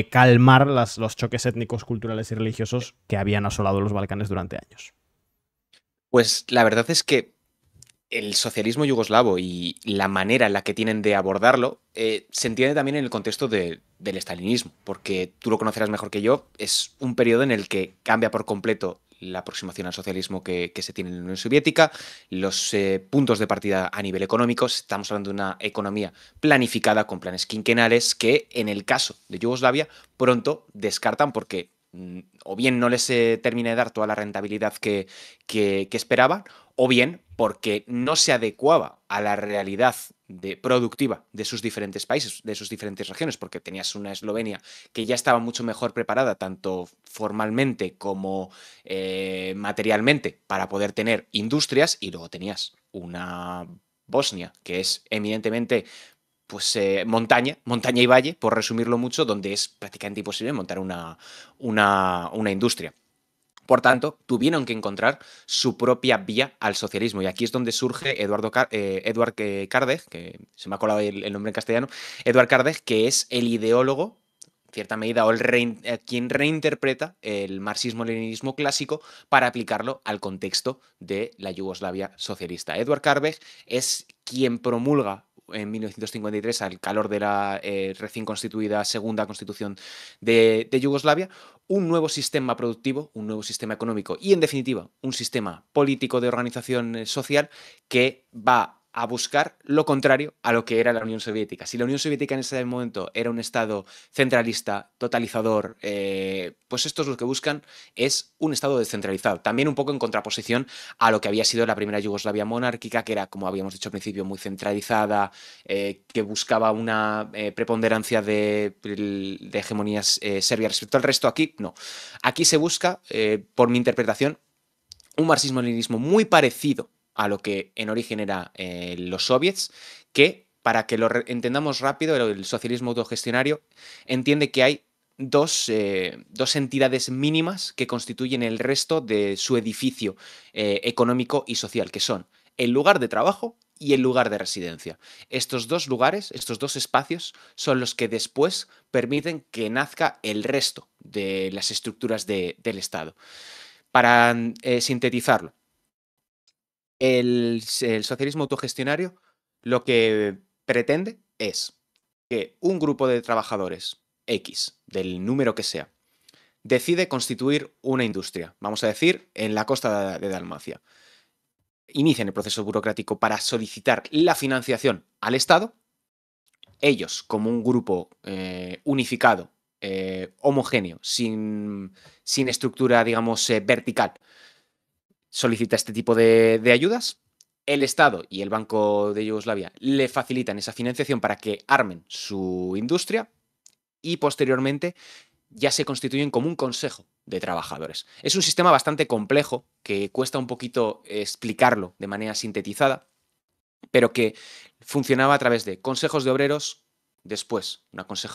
calmar los choques étnicos, culturales y religiosos que habían asolado los Balcanes durante años. Pues la verdad es que el socialismo yugoslavo y la manera en la que tienen de abordarlo se entiende también en el contexto del estalinismo, porque tú lo conocerás mejor que yo, es un periodo en el que cambia por completo la aproximación al socialismo que se tiene en la Unión Soviética, los puntos de partida a nivel económico. Estamos hablando de una economía planificada con planes quinquenales que en el caso de Yugoslavia pronto descartan porque o bien no les termina de dar toda la rentabilidad que esperaban, o bien porque no se adecuaba a la realidad productiva de sus diferentes países, de sus diferentes regiones, porque tenías una Eslovenia que ya estaba mucho mejor preparada, tanto formalmente como materialmente, para poder tener industrias, y luego tenías una Bosnia que es eminentemente pues montaña y valle, por resumirlo mucho, donde es prácticamente imposible montar una industria. Por tanto, tuvieron que encontrar su propia vía al socialismo, y aquí es donde surge Eduard Kardec, que se me ha colado el nombre en castellano, Eduard Kardec, que es el ideólogo, en cierta medida, o quien reinterpreta el marxismo-leninismo clásico para aplicarlo al contexto de la Yugoslavia socialista. Eduard Kardec es quien promulga en 1953, al calor de la recién constituida segunda constitución de Yugoslavia, un nuevo sistema productivo, un nuevo sistema económico y, en definitiva, un sistema político de organización social que va a buscar lo contrario a lo que era la Unión Soviética. Si la Unión Soviética en ese momento era un estado centralista, totalizador, pues estos lo que buscan es un estado descentralizado, también un poco en contraposición a lo que había sido la primera Yugoslavia monárquica, que era, como habíamos dicho al principio, muy centralizada, que buscaba una preponderancia de hegemonías serbia respecto al resto. Aquí no. Aquí se busca, por mi interpretación, un marxismo-leninismo muy parecido a lo que en origen era los soviets, que, para que lo entendamos rápido, el socialismo autogestionario entiende que hay dos entidades mínimas que constituyen el resto de su edificio económico y social, que son el lugar de trabajo y el lugar de residencia. Estos dos lugares, estos dos espacios, son los que después permiten que nazca el resto de las estructuras del Estado. Para sintetizarlo, el socialismo autogestionario lo que pretende es que un grupo de trabajadores X, del número que sea, decide constituir una industria, vamos a decir, en la costa de Dalmacia. Inician el proceso burocrático para solicitar la financiación al Estado. Ellos, como un grupo unificado, homogéneo, sin estructura, digamos, vertical, solicita este tipo de ayudas. El Estado y el Banco de Yugoslavia le facilitan esa financiación para que armen su industria y posteriormente ya se constituyen como un consejo de trabajadores. Es un sistema bastante complejo que cuesta un poquito explicarlo de manera sintetizada, pero que funcionaba a través de consejos de obreros, después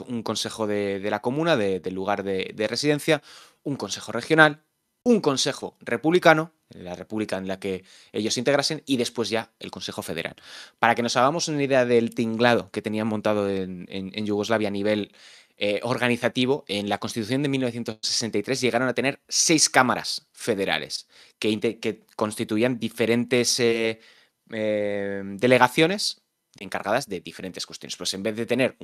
un consejo de la comuna, del lugar de residencia, un consejo regional, un consejo republicano, la república en la que ellos se integrasen, y después ya el Consejo Federal. Para que nos hagamos una idea del tinglado que tenían montado en Yugoslavia a nivel organizativo, en la Constitución de 1963 llegaron a tener 6 cámaras federales que constituían diferentes delegaciones encargadas de diferentes cuestiones. Pues en vez de tener,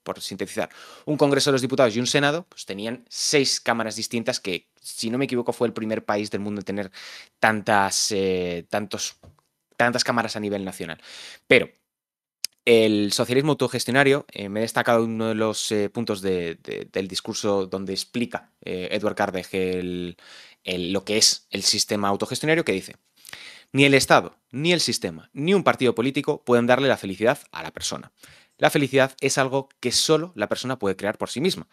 por sintetizar, un Congreso de los Diputados y un Senado, pues tenían 6 cámaras distintas que, si no me equivoco, fue el primer país del mundo en tener tantas cámaras a nivel nacional. Pero el socialismo autogestionario, me he destacado uno de los puntos del discurso donde explica Edward Carnegie lo que es el sistema autogestionario, que dice: ni el Estado, ni el sistema, ni un partido político pueden darle la felicidad a la persona. La felicidad es algo que solo la persona puede crear por sí misma.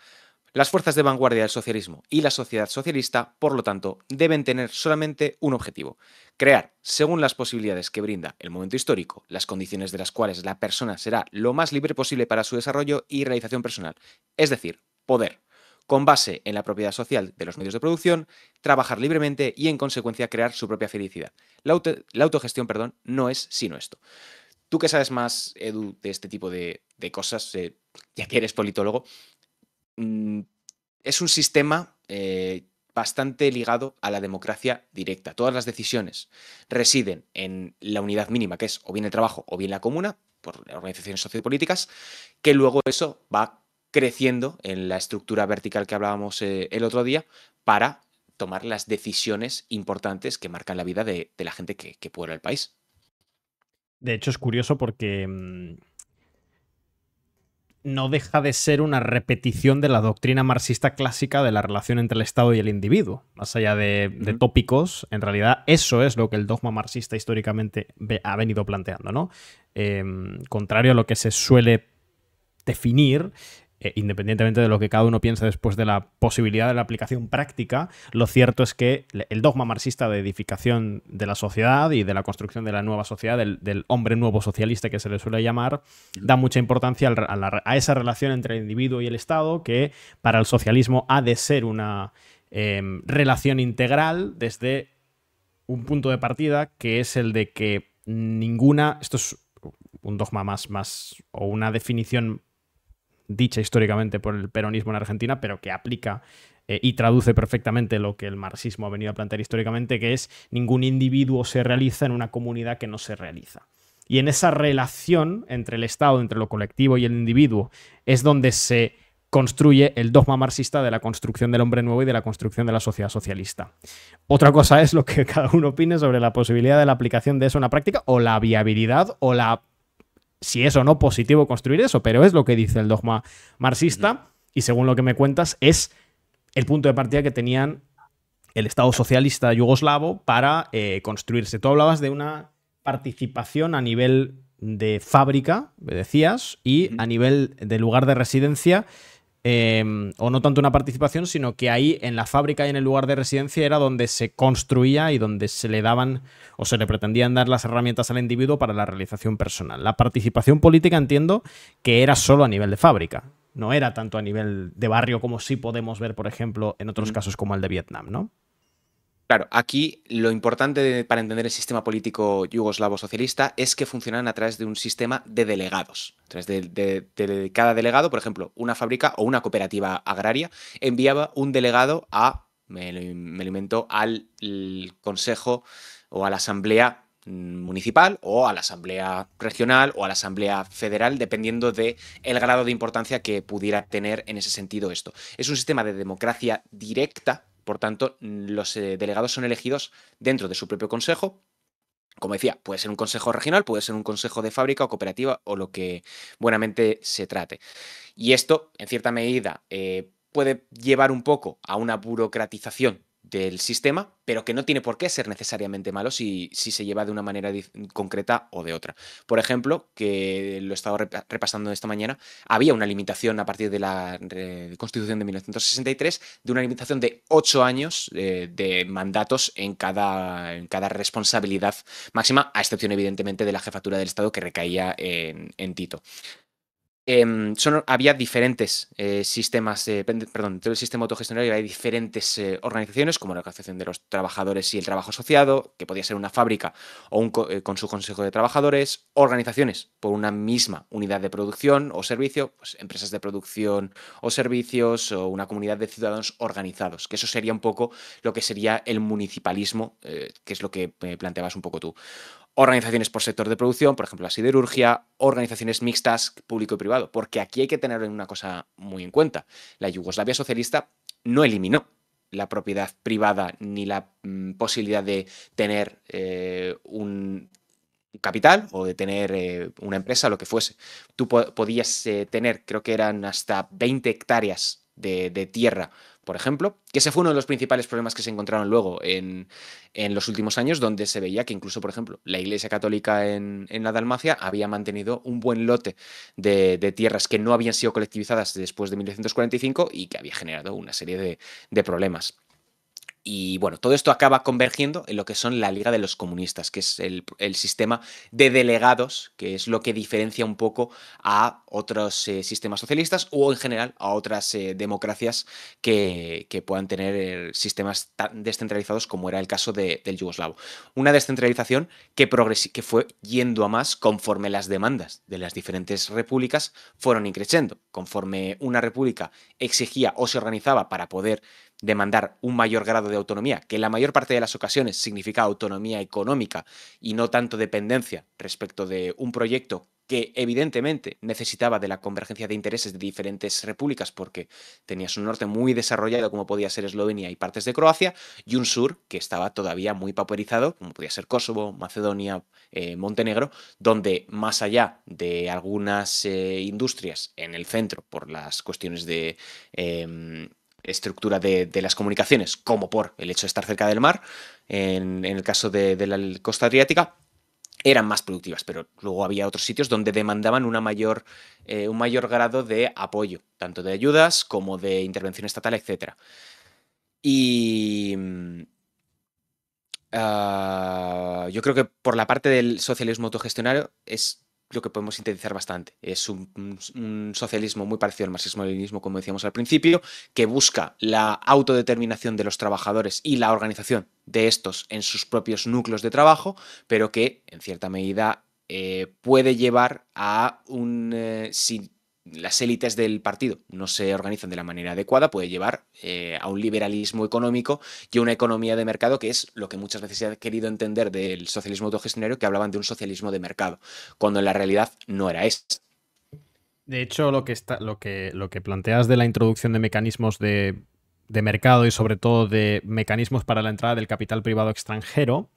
Las fuerzas de vanguardia del socialismo y la sociedad socialista, por lo tanto, deben tener solamente un objetivo: crear, según las posibilidades que brinda el momento histórico, las condiciones de las cuales la persona será lo más libre posible para su desarrollo y realización personal, es decir, poder, con base en la propiedad social de los medios de producción, trabajar libremente y, en consecuencia, crear su propia felicidad. La autogestión, no es sino esto. Tú que sabes más, Edu, de este tipo de cosas, ya que eres politólogo, es un sistema bastante ligado a la democracia directa. Todas las decisiones residen en la unidad mínima, que es o bien el trabajo o bien la comuna, por organizaciones sociopolíticas, que luego eso va creciendo en la estructura vertical que hablábamos el otro día, para tomar las decisiones importantes que marcan la vida de la gente que puebla el país. De hecho, es curioso porque no deja de ser una repetición de la doctrina marxista clásica de la relación entre el Estado y el individuo. Más allá de tópicos, en realidad eso es lo que el dogma marxista históricamente ha venido planteando, ¿no? Contrario a lo que se suele definir, independientemente de lo que cada uno piense después de la posibilidad de la aplicación práctica, lo cierto es que el dogma marxista de edificación de la sociedad y de la construcción de la nueva sociedad, del hombre nuevo socialista que se le suele llamar, da mucha importancia a esa relación entre el individuo y el Estado, que para el socialismo ha de ser una relación integral desde un punto de partida, que es el de que ninguna... Esto es un dogma más o una definición dicha históricamente por el peronismo en Argentina, pero que aplica y traduce perfectamente lo que el marxismo ha venido a plantear históricamente, que es: ningún individuo se realiza en una comunidad que no se realiza. Y en esa relación entre el Estado, entre lo colectivo y el individuo, es donde se construye el dogma marxista de la construcción del hombre nuevo y de la construcción de la sociedad socialista. Otra cosa es lo que cada uno opine sobre la posibilidad de la aplicación de eso en la práctica, o la viabilidad, o si es o no positivo construir eso, pero es lo que dice el dogma marxista, y según lo que me cuentas, es el punto de partida que tenían el Estado socialista yugoslavo para construirse. Tú hablabas de una participación a nivel de fábrica, me decías, y a nivel de lugar de residencia, o no tanto una participación, sino que ahí en la fábrica y en el lugar de residencia era donde se construía y donde se le daban o se le pretendían dar las herramientas al individuo para la realización personal. La participación política, entiendo que era solo a nivel de fábrica, no era tanto a nivel de barrio como sí podemos ver, por ejemplo, en otros casos como el de Vietnam, ¿no? Claro, aquí lo importante para entender el sistema político yugoslavo socialista es que funcionan a través de un sistema de delegados. A través de cada delegado, por ejemplo, una fábrica o una cooperativa agraria enviaba un delegado me lo invento, al consejo o a la asamblea municipal o a la Asamblea Regional o a la Asamblea Federal, dependiendo del grado de importancia que pudiera tener en ese sentido esto. Es un sistema de democracia directa, por tanto, los delegados son elegidos dentro de su propio consejo. Como decía, puede ser un consejo regional, puede ser un consejo de fábrica o cooperativa o lo que buenamente se trate. Y esto, en cierta medida, puede llevar un poco a una burocratización del sistema, pero que no tiene por qué ser necesariamente malo si se lleva de una manera concreta o de otra. Por ejemplo, que lo he estado repasando esta mañana, había una limitación a partir de la Constitución de 1963, de una limitación de 8 años de mandatos en cada responsabilidad máxima, a excepción evidentemente de la jefatura del Estado que recaía en Tito. Había diferentes sistemas, perdón, dentro del sistema autogestionario hay diferentes organizaciones, como la Organización de los Trabajadores y el Trabajo Asociado, que podía ser una fábrica o con su consejo de trabajadores, organizaciones por una misma unidad de producción o servicio, pues empresas de producción o servicios, o una comunidad de ciudadanos organizados, que eso sería un poco lo que sería el municipalismo, que es lo que planteabas un poco tú. Organizaciones por sector de producción, por ejemplo la siderurgia, organizaciones mixtas, público y privado, porque aquí hay que tener una cosa muy en cuenta. La Yugoslavia socialista no eliminó la propiedad privada ni la posibilidad de tener un capital o de tener una empresa, lo que fuese. Tú podías tener, creo que eran hasta 20 hectáreas de tierra, por ejemplo, que ese fue uno de los principales problemas que se encontraron luego en los últimos años, donde se veía que incluso, por ejemplo, la Iglesia Católica en la Dalmacia había mantenido un buen lote de tierras que no habían sido colectivizadas después de 1945 y que había generado una serie de problemas. Y bueno, todo esto acaba convergiendo en lo que son la Liga de los Comunistas, que es el sistema de delegados, que es lo que diferencia un poco a otros sistemas socialistas o en general a otras democracias que puedan tener sistemas tan descentralizados como era el caso del yugoslavo. Una descentralización que fue yendo a más conforme las demandas de las diferentes repúblicas fueron increciendo. Conforme una república exigía o se organizaba para poder demandar un mayor grado de autonomía, que en la mayor parte de las ocasiones significa autonomía económica y no tanto dependencia respecto de un proyecto que evidentemente necesitaba de la convergencia de intereses de diferentes repúblicas, porque tenías un norte muy desarrollado como podía ser Eslovenia y partes de Croacia, y un sur que estaba todavía muy pauperizado, como podía ser Kosovo, Macedonia, Montenegro, donde más allá de algunas industrias en el centro por las cuestiones de estructura de las comunicaciones, como por el hecho de estar cerca del mar, en el caso de la costa adriática, eran más productivas, pero luego había otros sitios donde demandaban un mayor grado de apoyo, tanto de ayudas como de intervención estatal, etc. Y yo creo que por la parte del socialismo autogestionario es lo que podemos sintetizar bastante. Es un socialismo muy parecido al marxismo-leninismo, como decíamos al principio, que busca la autodeterminación de los trabajadores y la organización de estos en sus propios núcleos de trabajo, pero que, en cierta medida, puede llevar a si las élites del partido no se organizan de la manera adecuada, puede llevar a un liberalismo económico y a una economía de mercado, que es lo que muchas veces se ha querido entender del socialismo autogestionario, que hablaban de un socialismo de mercado, cuando en la realidad no era eso. De hecho, lo que planteas de la introducción de mecanismos de mercado y sobre todo de mecanismos para la entrada del capital privado extranjero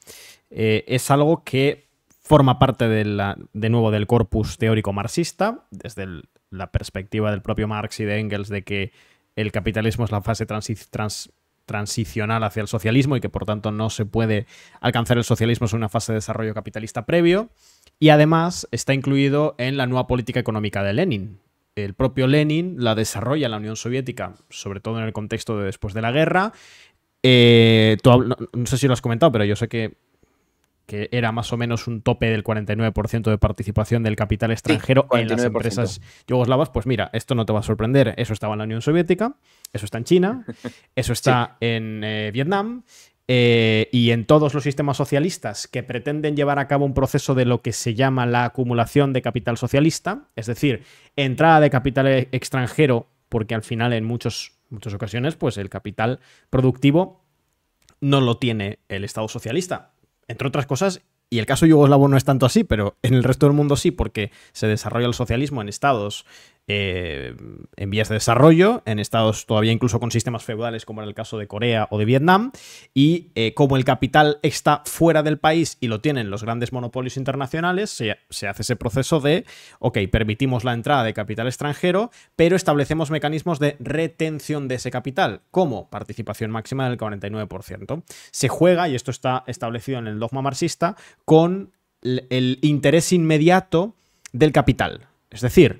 es algo que forma parte de nuevo del corpus teórico marxista, desde la perspectiva del propio Marx y de Engels, de que el capitalismo es la fase transicional hacia el socialismo y que por tanto no se puede alcanzar el socialismo en una fase de desarrollo capitalista previo, y además está incluido en la nueva política económica de Lenin. El propio Lenin la desarrolla en la Unión Soviética, sobre todo en el contexto de después de la guerra. No sé si lo has comentado, pero yo sé que era más o menos un tope del 49% de participación del capital extranjero en las empresas yugoslavas. Pues mira, esto no te va a sorprender. Eso estaba en la Unión Soviética, eso está en China, eso está en Vietnam, y en todos los sistemas socialistas que pretenden llevar a cabo un proceso de lo que se llama la acumulación de capital socialista, es decir, entrada de capital extranjero, porque al final en muchas ocasiones pues el capital productivo no lo tiene el Estado socialista. Entre otras cosas, y el caso yugoslavo no es tanto así, pero en el resto del mundo sí, porque se desarrolla el socialismo en estados en vías de desarrollo, en estados todavía incluso con sistemas feudales, como en el caso de Corea o de Vietnam, y como el capital está fuera del país y lo tienen los grandes monopolios internacionales, se hace ese proceso de, ok, permitimos la entrada de capital extranjero, pero establecemos mecanismos de retención de ese capital, como participación máxima del 49%. Se juega, y esto está establecido en el dogma marxista, con el interés inmediato del capital. Es decir,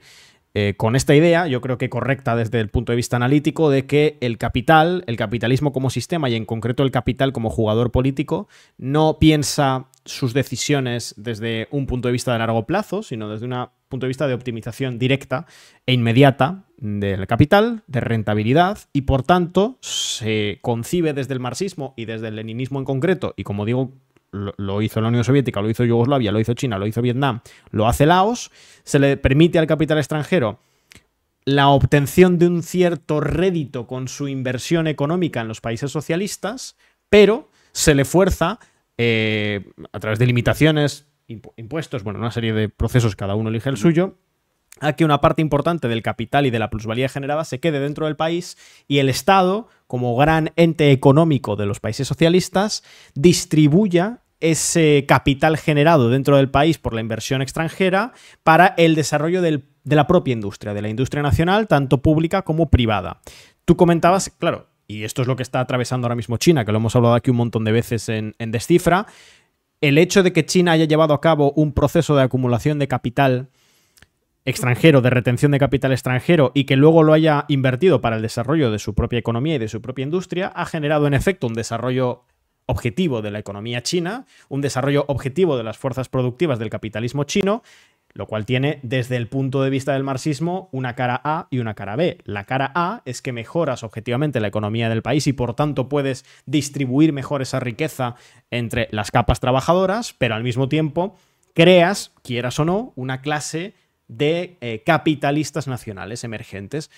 con esta idea, yo creo que correcta desde el punto de vista analítico, de que el capital, el capitalismo como sistema y en concreto el capital como jugador político, no piensa sus decisiones desde un punto de vista de largo plazo, sino desde un punto de vista de optimización directa e inmediata del capital, de rentabilidad, y por tanto se concibe desde el marxismo y desde el leninismo en concreto, y como digo, lo hizo la Unión Soviética, lo hizo Yugoslavia, lo hizo China, lo hizo Vietnam, lo hace Laos, se le permite al capital extranjero la obtención de un cierto rédito con su inversión económica en los países socialistas, pero se le fuerza a través de limitaciones, impuestos, bueno, una serie de procesos, cada uno elige el suyo, a que una parte importante del capital y de la plusvalía generada se quede dentro del país y el Estado, como gran ente económico de los países socialistas, distribuya ese capital generado dentro del país por la inversión extranjera para el desarrollo de la propia industria, de la industria nacional, tanto pública como privada. Tú comentabas, claro, y esto es lo que está atravesando ahora mismo China, que lo hemos hablado aquí un montón de veces en Descifra, el hecho de que China haya llevado a cabo un proceso de acumulación de capital extranjero, de retención de capital extranjero, y que luego lo haya invertido para el desarrollo de su propia economía y de su propia industria, ha generado en efecto un desarrollo objetivo de la economía china, un desarrollo objetivo de las fuerzas productivas del capitalismo chino, lo cual tiene, desde el punto de vista del marxismo, una cara A y una cara B. La cara A es que mejoras objetivamente la economía del país y por tanto puedes distribuir mejor esa riqueza entre las capas trabajadoras, pero al mismo tiempo creas, quieras o no, una clase de capitalistas nacionales emergentes,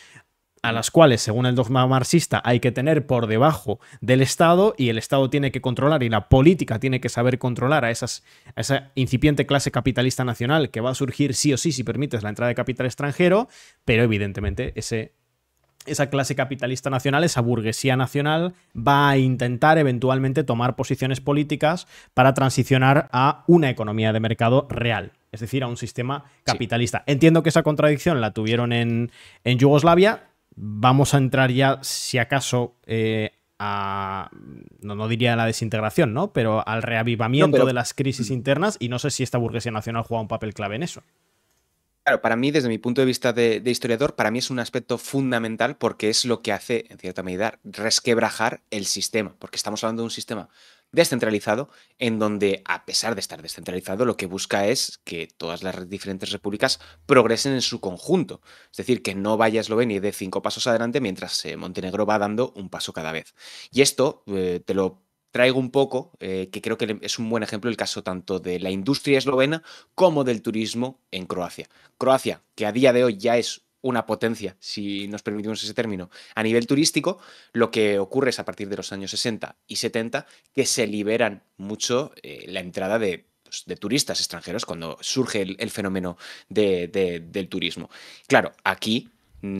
a las cuales, según el dogma marxista, hay que tener por debajo del Estado, y el Estado tiene que controlar y la política tiene que saber controlar a esa incipiente clase capitalista nacional que va a surgir sí o sí si permites la entrada de capital extranjero, pero evidentemente esa clase capitalista nacional, esa burguesía nacional, va a intentar eventualmente tomar posiciones políticas para transicionar a una economía de mercado real, es decir, a un sistema capitalista. Sí. Entiendo que esa contradicción la tuvieron en Yugoslavia. Vamos a entrar ya, si acaso, no diría la desintegración, ¿no? Pero al reavivamiento de las crisis internas, y no sé si esta burguesía nacional juega un papel clave en eso. Claro, para mí, desde mi punto de vista de historiador, para mí es un aspecto fundamental porque es lo que hace, en cierta medida, resquebrajar el sistema, porque estamos hablando de un sistema descentralizado en donde, a pesar de estar descentralizado, lo que busca es que todas las diferentes repúblicas progresen en su conjunto. Es decir, que no vaya Eslovenia y dé 5 pasos adelante mientras Montenegro va dando un paso cada vez. Y esto te lo traigo un poco, que creo que es un buen ejemplo el caso tanto de la industria eslovena como del turismo en Croacia. Croacia, que a día de hoy ya es una potencia, si nos permitimos ese término, a nivel turístico, lo que ocurre es a partir de los años 60 y 70 que se liberan mucho la entrada de turistas extranjeros cuando surge el fenómeno del turismo. Claro, aquí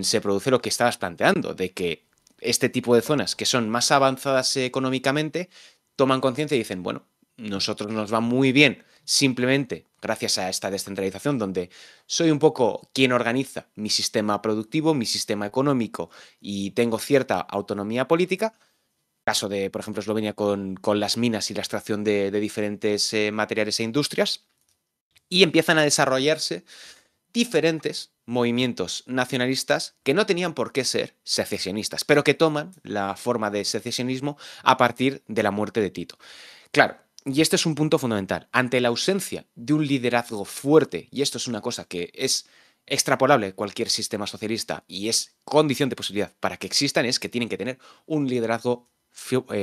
se produce lo que estabas planteando, de que este tipo de zonas que son más avanzadas económicamente toman conciencia y dicen, bueno, nosotros nos va muy bien simplemente gracias a esta descentralización donde soy un poco quien organiza mi sistema productivo, mi sistema económico y tengo cierta autonomía política. Caso de, por ejemplo, Eslovenia con las minas y la extracción de diferentes materiales e industrias. Y empiezan a desarrollarse diferentes movimientos nacionalistas que no tenían por qué ser secesionistas, pero que toman la forma de secesionismo a partir de la muerte de Tito. Claro, y este es un punto fundamental. Ante la ausencia de un liderazgo fuerte, y esto es una cosa que es extrapolable a cualquier sistema socialista y es condición de posibilidad para que existan, es que tienen que tener un liderazgo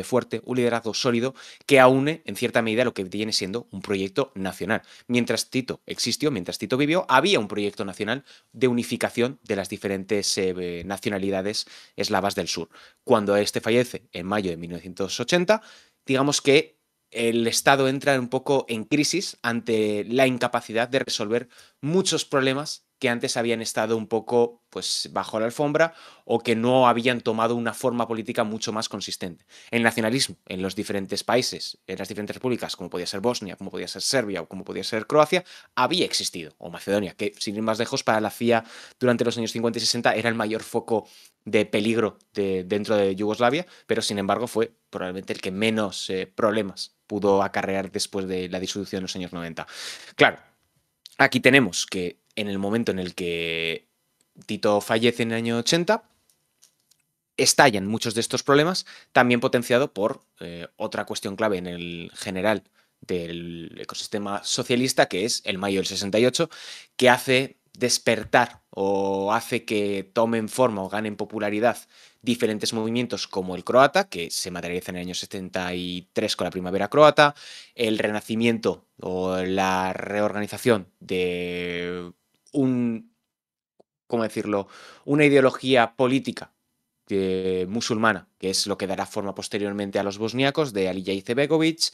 fuerte, un liderazgo sólido que aúne en cierta medida lo que viene siendo un proyecto nacional. Mientras Tito existió, mientras Tito vivió, había un proyecto nacional de unificación de las diferentes nacionalidades eslavas del sur. Cuando este fallece en mayo de 1980, digamos que el Estado entra un poco en crisis ante la incapacidad de resolver muchos problemas que antes habían estado un poco pues, bajo la alfombra o que no habían tomado una forma política mucho más consistente. El nacionalismo en los diferentes países, en las diferentes repúblicas, como podía ser Bosnia, como podía ser Serbia o como podía ser Croacia, había existido, o Macedonia, que sin ir más lejos para la CIA durante los años 50 y 60 era el mayor foco de peligro dentro de Yugoslavia, pero sin embargo fue probablemente el que menos problemas pudo acarrear después de la disolución en los años 90. Claro, aquí tenemos que en el momento en el que Tito fallece en el año 80, estallan muchos de estos problemas, también potenciado por otra cuestión clave en el general del ecosistema socialista, que es el mayo del 68, que hace despertar o hace que tomen forma o ganen popularidad diferentes movimientos como el croata, que se materializa en el año 73 con la primavera croata, el renacimiento o la reorganización de un, ¿cómo decirlo?, una ideología política musulmana, que es lo que dará forma posteriormente a los bosníacos de Alija Izetbegović,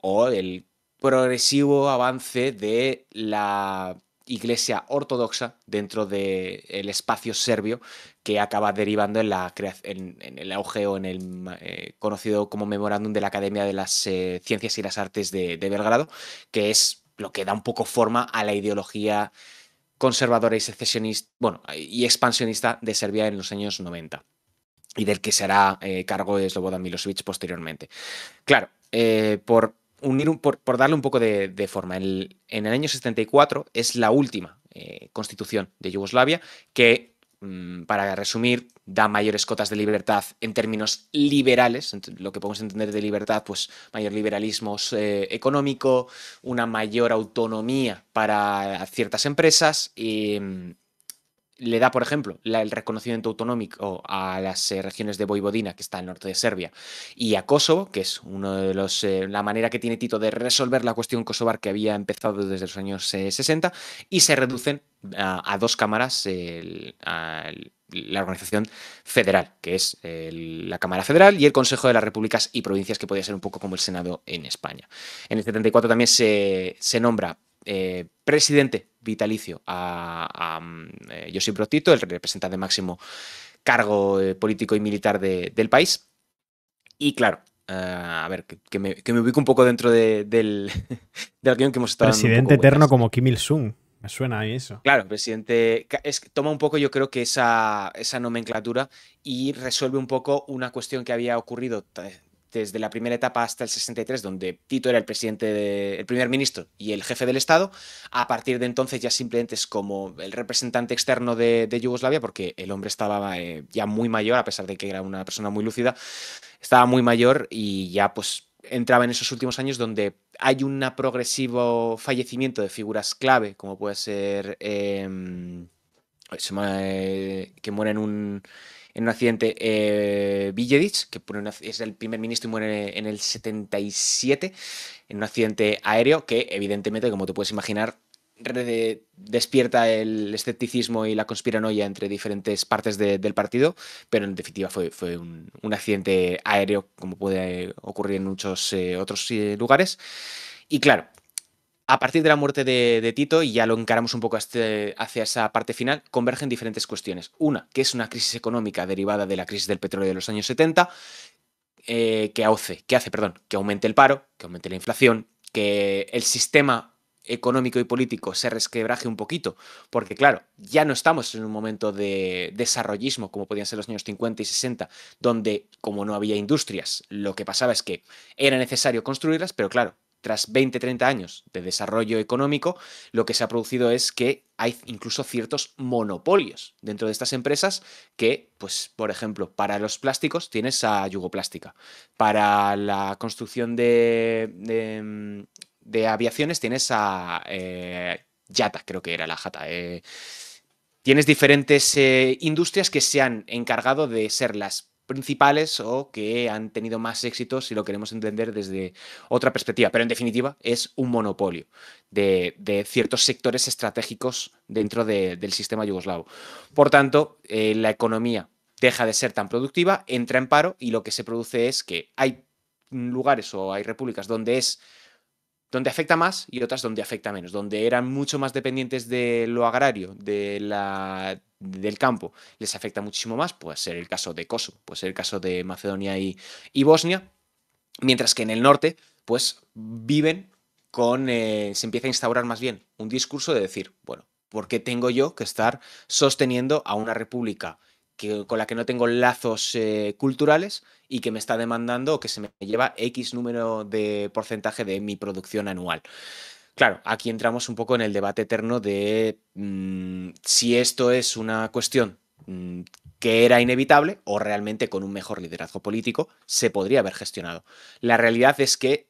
o el progresivo avance de la Iglesia ortodoxa dentro del espacio serbio, que acaba derivando en, en el auge o en el conocido como memorándum de la Academia de las Ciencias y las Artes de Belgrado, que es lo que da un poco forma a la ideología conservadora y secesionista, bueno, y expansionista de Serbia en los años 90 y del que se hará cargo de Slobodan Milosevic posteriormente. Claro, por darle un poco de forma, en el año 74 es la última constitución de Yugoslavia que, para resumir, da mayores cotas de libertad en términos liberales, lo que podemos entender de libertad, pues mayor liberalismo económico, una mayor autonomía para ciertas empresas y le da, por ejemplo, el reconocimiento autonómico a las regiones de Voivodina, que está al norte de Serbia, y a Kosovo, que es uno de los la manera que tiene Tito de resolver la cuestión kosovar que había empezado desde los años 60, y se reducen a dos cámaras la organización federal, que es la Cámara Federal y el Consejo de las Repúblicas y Provincias, que podría ser un poco como el Senado en España. En el 74 también se nombra presidente vitalicio a Josip Broz Tito, el representante máximo cargo político y militar del país. Y claro, a ver, que me ubico un poco dentro del guión que hemos estado dando un Presidente poco eterno vueltas. como Kim Il-sung. Me suena a eso. Claro, presidente, toma un poco, yo creo que esa nomenclatura y resuelve un poco una cuestión que había ocurrido desde la primera etapa hasta el 63, donde Tito era el presidente, el primer ministro y el jefe del Estado. A partir de entonces ya simplemente es como el representante externo de Yugoslavia, porque el hombre estaba ya muy mayor, a pesar de que era una persona muy lúcida, estaba muy mayor y ya pues entraba en esos últimos años donde hay un progresivo fallecimiento de figuras clave, como puede ser que muere en un accidente Villedic, que es el primer ministro y muere en el 77 en un accidente aéreo que evidentemente, como te puedes imaginar, despierta el escepticismo y la conspiranoia entre diferentes partes del partido, pero en definitiva fue un accidente aéreo, como puede ocurrir en muchos otros lugares. Y claro, a partir de la muerte de Tito, y ya lo encaramos un poco hacia esa parte final, convergen diferentes cuestiones. Una, que es una crisis económica derivada de la crisis del petróleo de los años 70, que aumente el paro, que aumente la inflación, que el sistema económico y político se resquebraje un poquito, porque claro, ya no estamos en un momento de desarrollismo como podían ser los años 50 y 60, donde como no había industrias, lo que pasaba es que era necesario construirlas, pero claro, tras 20, 30 años de desarrollo económico, lo que se ha producido es que hay incluso ciertos monopolios dentro de estas empresas que, pues, por ejemplo, para los plásticos tienes a Yugoplástica, para la construcción de aviaciones tienes a Yata, creo que era la Jata. Tienes diferentes industrias que se han encargado de ser las principales o que han tenido más éxito, si lo queremos entender desde otra perspectiva. Pero en definitiva es un monopolio de ciertos sectores estratégicos dentro del sistema yugoslavo. Por tanto, la economía deja de ser tan productiva, entra en paro y lo que se produce es que hay lugares o hay repúblicas donde afecta más y otras donde afecta menos, donde eran mucho más dependientes de lo agrario, del campo, les afecta muchísimo más, puede ser el caso de Kosovo, puede ser el caso de Macedonia y Bosnia, mientras que en el norte, pues viven se empieza a instaurar más bien un discurso de decir, bueno, ¿por qué tengo yo que estar sosteniendo a una república con la que no tengo lazos culturales y que me está demandando o que se me lleva X número de porcentaje de mi producción anual? Claro, aquí entramos un poco en el debate eterno de si esto es una cuestión que era inevitable o realmente con un mejor liderazgo político se podría haber gestionado. La realidad es que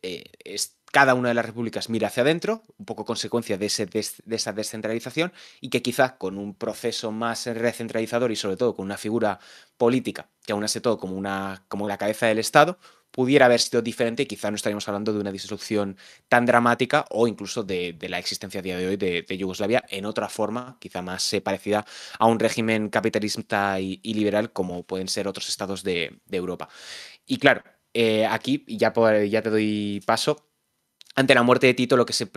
cada una de las repúblicas mira hacia adentro, un poco consecuencia de esa descentralización, y que quizá con un proceso más recentralizador y sobre todo con una figura política que aún hace todo como la cabeza del Estado, pudiera haber sido diferente y quizá no estaríamos hablando de una disolución tan dramática o incluso de la existencia a día de hoy de Yugoslavia en otra forma, quizá más parecida a un régimen capitalista y liberal como pueden ser otros estados de Europa. Y claro, aquí ya te doy paso. Ante la muerte de Tito, lo que se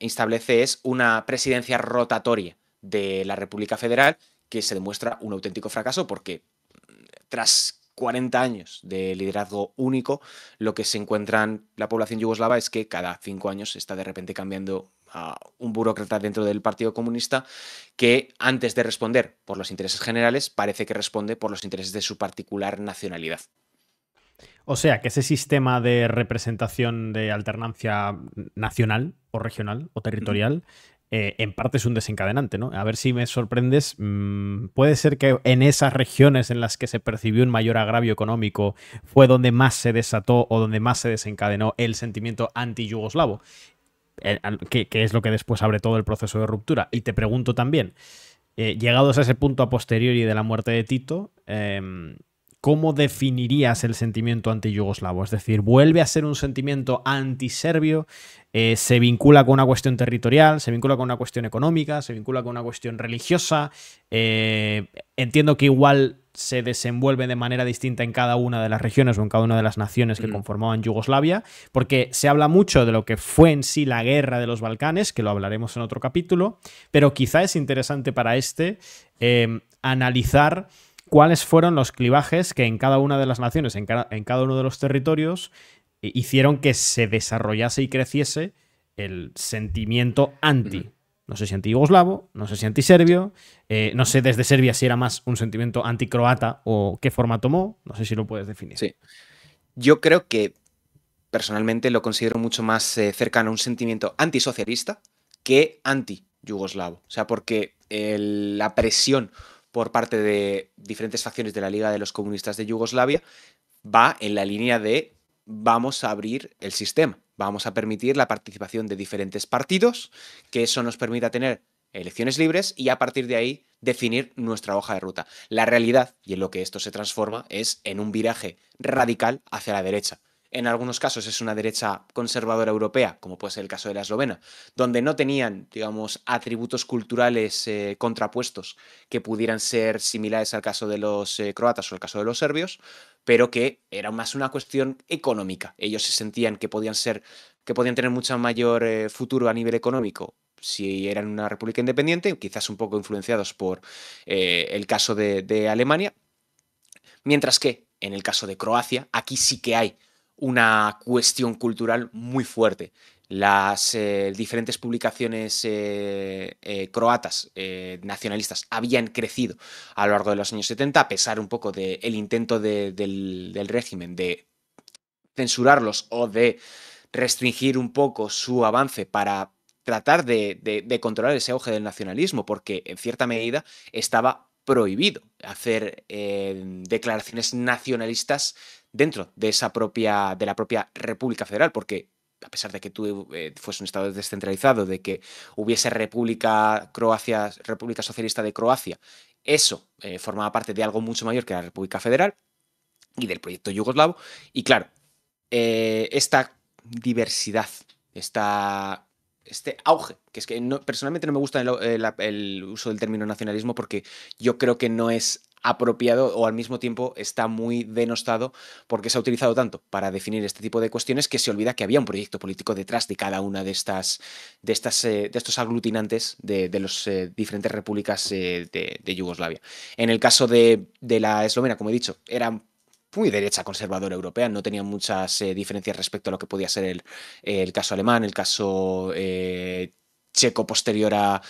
establece es una presidencia rotatoria de la República Federal, que se demuestra un auténtico fracaso porque tras 40 años de liderazgo único, lo que se encuentra la población yugoslava es que cada 5 años está de repente cambiando a un burócrata dentro del Partido Comunista que antes de responder por los intereses generales parece que responde por los intereses de su particular nacionalidad. O sea, que ese sistema de representación de alternancia nacional o regional o territorial en parte es un desencadenante, ¿no? A ver si me sorprendes. Puede ser que en esas regiones en las que se percibió un mayor agravio económico fue donde más se desató o donde más se desencadenó el sentimiento anti-yugoslavo, que es lo que después abre todo el proceso de ruptura. Y te pregunto también, llegados a ese punto a posteriori de la muerte de Tito, ¿cómo definirías el sentimiento anti-yugoslavo? Es decir, ¿vuelve a ser un sentimiento anti-serbio? ¿Se vincula con una cuestión territorial? ¿Se vincula con una cuestión económica? ¿Se vincula con una cuestión religiosa? Entiendo que igual se desenvuelve de manera distinta en cada una de las regiones o en cada una de las naciones que conformaban Yugoslavia, porque se habla mucho de lo que fue en sí la guerra de los Balcanes, que lo hablaremos en otro capítulo, pero quizá es interesante para analizar cuáles fueron los clivajes que en cada una de las naciones, en cada uno de los territorios, hicieron que se desarrollase y creciese el sentimiento anti. No sé si anti-yugoslavo, no sé si anti-serbio, no sé desde Serbia si era más un sentimiento anti-croata o qué forma tomó, no sé si lo puedes definir. Sí. Yo creo que personalmente lo considero mucho más cercano a un sentimiento antisocialista que anti-yugoslavo. O sea, porque la presión por parte de diferentes facciones de la Liga de los Comunistas de Yugoslavia va en la línea de vamos a abrir el sistema, vamos a permitir la participación de diferentes partidos, que eso nos permita tener elecciones libres y a partir de ahí definir nuestra hoja de ruta. La realidad, y en lo que esto se transforma, es en un viraje radical hacia la derecha. En algunos casos es una derecha conservadora europea, como puede ser el caso de la eslovena, donde no tenían, digamos, atributos culturales contrapuestos que pudieran ser similares al caso de los croatas o al caso de los serbios, pero que era más una cuestión económica. Ellos se sentían que podían tener mucho mayor futuro a nivel económico si eran una república independiente, quizás un poco influenciados por el caso de Alemania, mientras que en el caso de Croacia, aquí sí que hay una cuestión cultural muy fuerte. Las diferentes publicaciones croatas nacionalistas habían crecido a lo largo de los años 70, a pesar un poco del intento del régimen de censurarlos o de restringir un poco su avance para tratar de controlar ese auge del nacionalismo, porque en cierta medida estaba prohibido hacer declaraciones nacionalistas dentro de la propia República Federal, porque a pesar de que tú fuese un estado descentralizado, de que hubiese República Socialista de Croacia, eso formaba parte de algo mucho mayor que la República Federal y del proyecto yugoslavo. Y claro, esta diversidad, este auge, que es que personalmente no me gusta el uso del término nacionalismo porque yo creo que no es apropiado o al mismo tiempo está muy denostado porque se ha utilizado tanto para definir este tipo de cuestiones que se olvida que había un proyecto político detrás de cada una de estos aglutinantes de las diferentes repúblicas de Yugoslavia. En el caso de la Eslovenia, como he dicho, era muy derecha conservadora europea, no tenía muchas diferencias respecto a lo que podía ser el caso alemán, el caso checo posterior a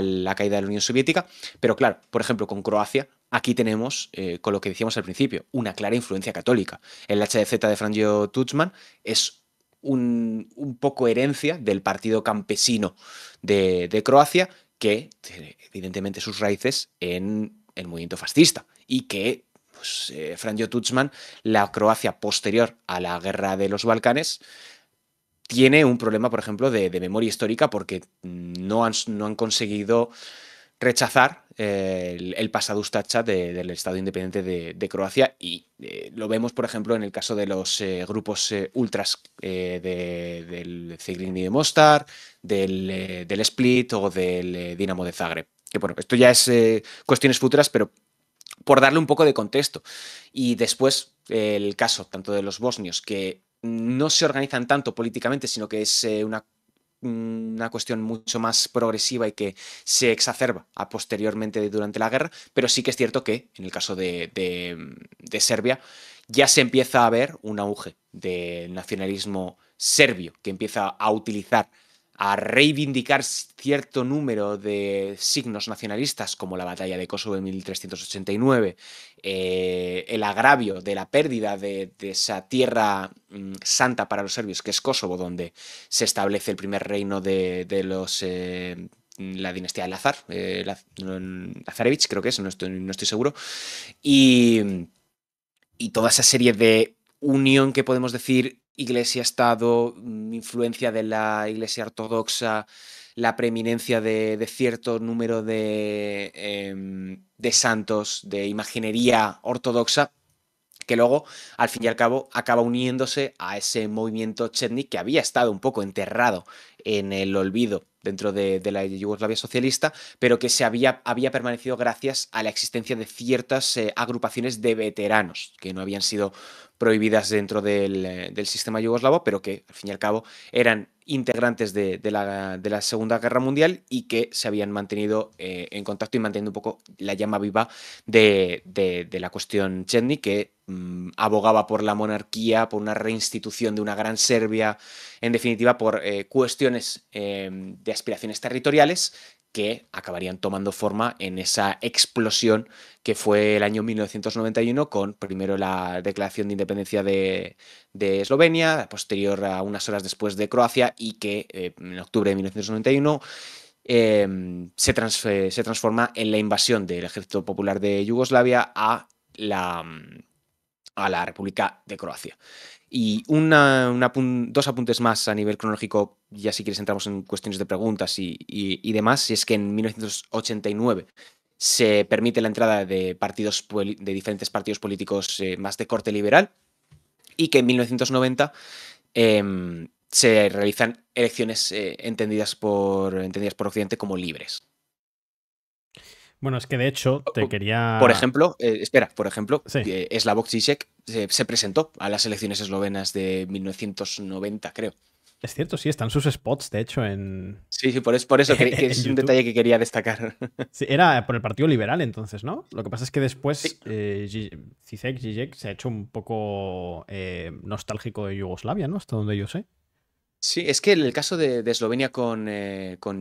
la caída de la Unión Soviética, pero claro, por ejemplo, con Croacia, aquí tenemos, con lo que decíamos al principio, una clara influencia católica. El HDZ de Franjo Tuđman es un poco herencia del partido campesino de Croacia, que tiene evidentemente sus raíces en el movimiento fascista y que pues, Franjo Tuđman, la Croacia posterior a la guerra de los Balcanes, tiene un problema, por ejemplo, de memoria histórica porque no han conseguido rechazar el pasado Ustaša del Estado Independiente de Croacia y lo vemos, por ejemplo, en el caso de los grupos ultras del Zagrini de Mostar, del Split o del Dinamo de Zagreb. Que bueno, esto ya es cuestiones futuras, pero por darle un poco de contexto. Y después el caso tanto de los bosnios, que no se organizan tanto políticamente, sino que es una cuestión mucho más progresiva y que se exacerba posteriormente durante la guerra, pero sí que es cierto que en el caso de Serbia ya se empieza a ver un auge del nacionalismo serbio que empieza a utilizar, a reivindicar cierto número de signos nacionalistas como la batalla de Kosovo en 1389, el agravio de la pérdida de esa tierra santa para los serbios que es Kosovo, donde se establece el primer reino de los la dinastía de Lazar, Lazarevich creo que es, no estoy seguro, y toda esa serie de unión que podemos decir Iglesia-Estado, influencia de la Iglesia ortodoxa, la preeminencia de cierto número de santos, de imaginería ortodoxa, que luego, al fin y al cabo, acaba uniéndose a ese movimiento chetnik que había estado un poco enterrado en el olvido dentro de la Yugoslavia socialista, pero que había permanecido gracias a la existencia de ciertas agrupaciones de veteranos que no habían sido prohibidas dentro del sistema yugoslavo, pero que al fin y al cabo eran integrantes de la Segunda Guerra Mundial y que se habían mantenido en contacto y manteniendo un poco la llama viva de la cuestión chetnik, que abogaba por la monarquía, por una reinstitución de una gran Serbia, en definitiva por cuestiones de aspiraciones territoriales que acabarían tomando forma en esa explosión que fue el año 1991 con primero la declaración de independencia de Eslovenia, posterior a unas horas después de Croacia y que en octubre de 1991 se transforma en la invasión del Ejército Popular de Yugoslavia a la República de Croacia. Y dos apuntes más a nivel cronológico, ya si quieres entramos en cuestiones de preguntas y demás, y es que en 1989 se permite la entrada de diferentes partidos políticos más de corte liberal y que en 1990 se realizan elecciones entendidas por Occidente como libres. Bueno, es que de hecho te quería... Por ejemplo, sí. Slavoj Žižek se presentó a las elecciones eslovenas de 1990, creo. Es cierto, sí, están sus spots, de hecho, en... Sí, por eso que es un detalle que quería destacar. Sí, era por el Partido Liberal entonces, ¿no? Lo que pasa es que después sí. Žižek se ha hecho un poco nostálgico de Yugoslavia, ¿no? Hasta donde yo sé. Sí, es que el caso de Eslovenia con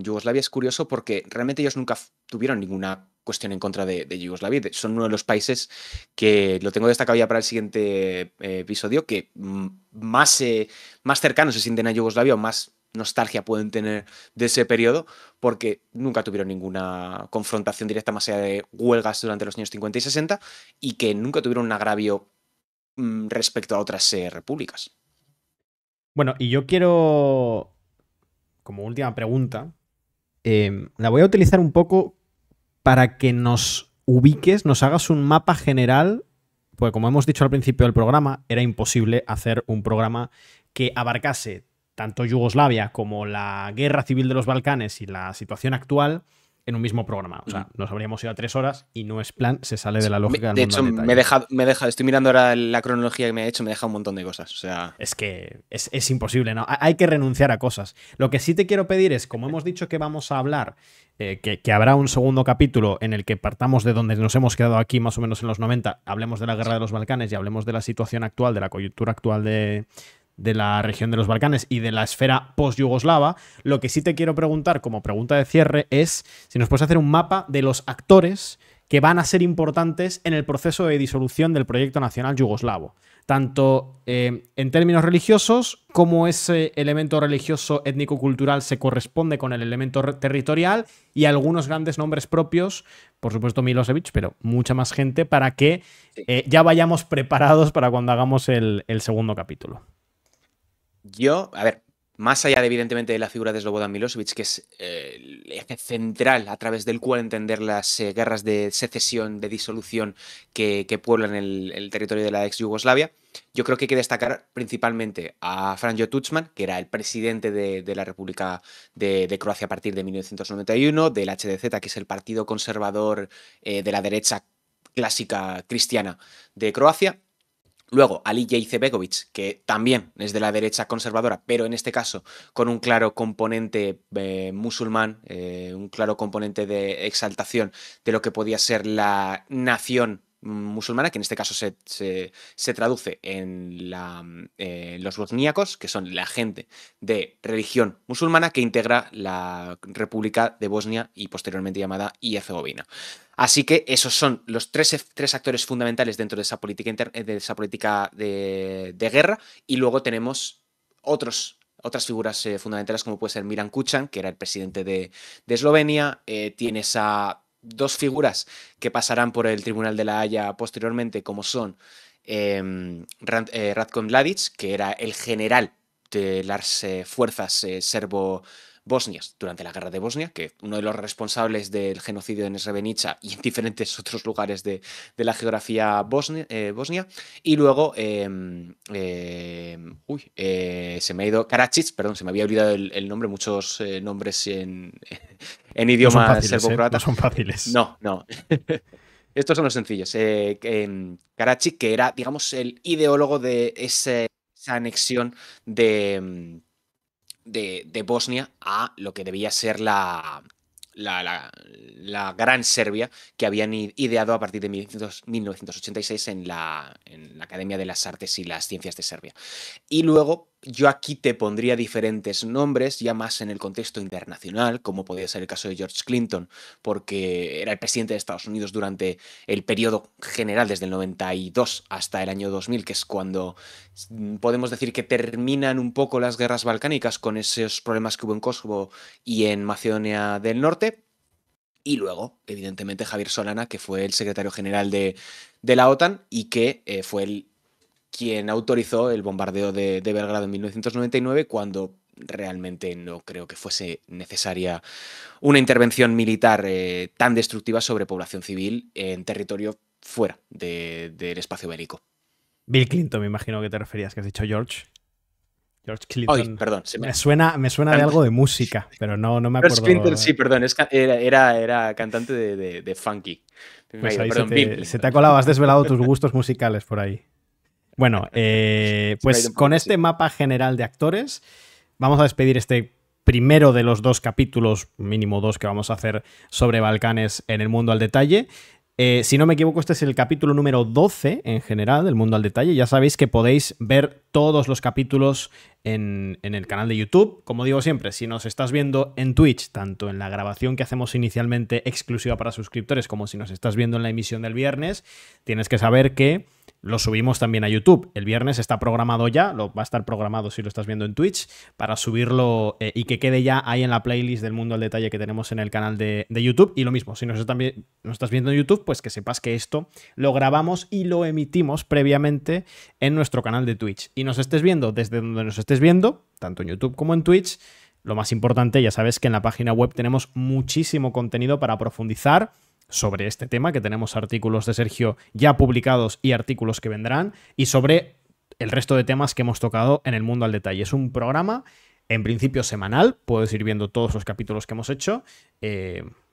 Yugoslavia es curioso porque realmente ellos nunca tuvieron ninguna cuestión en contra de Yugoslavia. Son uno de los países que, lo tengo destacado ya para el siguiente episodio, que más cercanos se sienten a Yugoslavia o más nostalgia pueden tener de ese periodo porque nunca tuvieron ninguna confrontación directa más allá de huelgas durante los años 50 y 60 y que nunca tuvieron un agravio respecto a otras repúblicas. Bueno, y yo quiero, como última pregunta, la voy a utilizar un poco para que nos ubiques, nos hagas un mapa general, porque como hemos dicho al principio del programa, era imposible hacer un programa que abarcase tanto Yugoslavia como la guerra civil de los Balcanes y la situación actual en un mismo programa. O sea, nos habríamos ido a 3 horas y no es plan, se sale de la lógica del De mundo hecho, al detalle. me he dejado, estoy mirando ahora la cronología que me ha hecho, me deja un montón de cosas. O sea, Es que es imposible, ¿no? Hay que renunciar a cosas. Lo que sí te quiero pedir es, como hemos dicho que vamos a hablar, que habrá un segundo capítulo en el que partamos de donde nos hemos quedado aquí, más o menos en los 90, hablemos de la guerra de los Balcanes y hablemos de la situación actual, de la coyuntura actual de la región de los Balcanes y de la esfera post-yugoslava, lo que sí te quiero preguntar como pregunta de cierre es si nos puedes hacer un mapa de los actores que van a ser importantes en el proceso de disolución del proyecto nacional yugoslavo, tanto en términos religiosos, como ese elemento religioso étnico-cultural se corresponde con el elemento territorial, y algunos grandes nombres propios, por supuesto Milosevic, pero mucha más gente, para que sí. ya vayamos preparados para cuando hagamos el segundo capítulo. Yo, a ver, más allá de, evidentemente, de la figura de Slobodan Milosevic, que es el eje central a través del cual entender las guerras de secesión, de disolución que pueblan el territorio de la ex Yugoslavia, yo creo que hay que destacar principalmente a Franjo Tuđman, que era el presidente de la República de Croacia a partir de 1991, del HDZ, que es el partido conservador de la derecha clásica cristiana de Croacia. Luego, Alija Izetbegović, que también es de la derecha conservadora, pero en este caso con un claro componente musulmán, un claro componente de exaltación de lo que podía ser la nación musulmana, que en este caso se traduce en los bosníacos, que son la gente de religión musulmana que integra la República de Bosnia y posteriormente llamada y Herzegovina. Así que esos son los tres actores fundamentales dentro de esa política de guerra, y luego tenemos otras figuras fundamentales, como puede ser Milan Kučan, que era el presidente de Eslovenia. Tienes a dos figuras que pasarán por el Tribunal de la Haya posteriormente, como son Ratko Mladić, que era el general de las fuerzas serbo-bosnias durante la guerra de Bosnia, que uno de los responsables del genocidio de Srebrenica y en diferentes otros lugares de la geografía bosnia. Y luego se me ha ido Karadzic, perdón, se me había olvidado el nombre, muchos nombres en idioma serbo-croata. No son fáciles. No. Estos son los sencillos. Karadzic, que era, digamos, el ideólogo de esa anexión de Bosnia a lo que debía ser la gran Serbia que habían ideado a partir de 1986 en la Academia de las Artes y las Ciencias de Serbia. Y luego yo aquí te pondría diferentes nombres, ya más en el contexto internacional, como podría ser el caso de George Clinton, porque era el presidente de Estados Unidos durante el periodo general desde el 92 hasta el año 2000, que es cuando podemos decir que terminan un poco las guerras balcánicas con esos problemas que hubo en Kosovo y en Macedonia del Norte. Y luego, evidentemente, Javier Solana, que fue el secretario general de la OTAN y que fue quien autorizó el bombardeo de Belgrado en 1999, cuando realmente no creo que fuese necesaria una intervención militar tan destructiva sobre población civil en territorio fuera del espacio bélico. Bill Clinton, me imagino que te referías, que has dicho George Clinton. Ay, perdón. Me suena de algo de música, pero no me acuerdo. George Clinton, sí, perdón, era cantante de funky. Pues ahí se te ha colado, has desvelado tus gustos musicales por ahí. Bueno, pues con este mapa general de actores vamos a despedir este primero de los 2 capítulos, mínimo 2, que vamos a hacer sobre Balcanes en el mundo al detalle. Si no me equivoco, este es el capítulo número 12 en general del mundo al detalle. Ya sabéis que podéis ver todos los capítulos en el canal de YouTube. Como digo siempre, si nos estás viendo en Twitch, tanto en la grabación que hacemos inicialmente exclusiva para suscriptores, como si nos estás viendo en la emisión del viernes, tienes que saber que lo subimos también a YouTube. El viernes está programado ya, va a estar programado si lo estás viendo en Twitch, para subirlo y que quede ya ahí en la playlist del mundo al detalle que tenemos en el canal de YouTube. Y lo mismo, si nos estás viendo en YouTube, pues que sepas que esto lo grabamos y lo emitimos previamente en nuestro canal de Twitch. Y nos estés viendo desde donde nos estés viendo, tanto en YouTube como en Twitch, lo más importante, ya sabes que en la página web tenemos muchísimo contenido para profundizar sobre este tema, que tenemos artículos de Sergio ya publicados y artículos que vendrán, y sobre el resto de temas que hemos tocado en el mundo al detalle. Es un programa, en principio semanal, puedes ir viendo todos los capítulos que hemos hecho,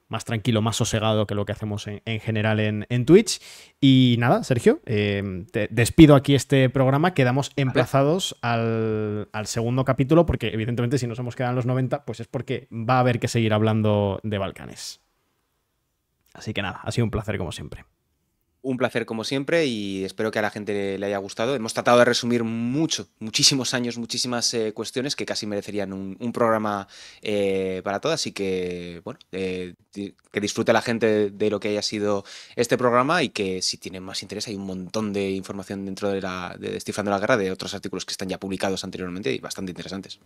más tranquilo, más sosegado que lo que hacemos en general en Twitch. Y nada, Sergio, te despido aquí este programa. Quedamos emplazados al segundo capítulo, porque evidentemente si nos hemos quedado en los 90, pues es porque va a haber que seguir hablando de Balcanes. Así que nada, ha sido un placer como siempre. Un placer como siempre y espero que a la gente le haya gustado. Hemos tratado de resumir muchísimos años, muchísimas cuestiones que casi merecerían un programa para todas. Así que, bueno, que disfrute la gente de lo que haya sido este programa y que si tienen más interés hay un montón de información dentro de Descifrando la Guerra, de otros artículos que están ya publicados anteriormente y bastante interesantes.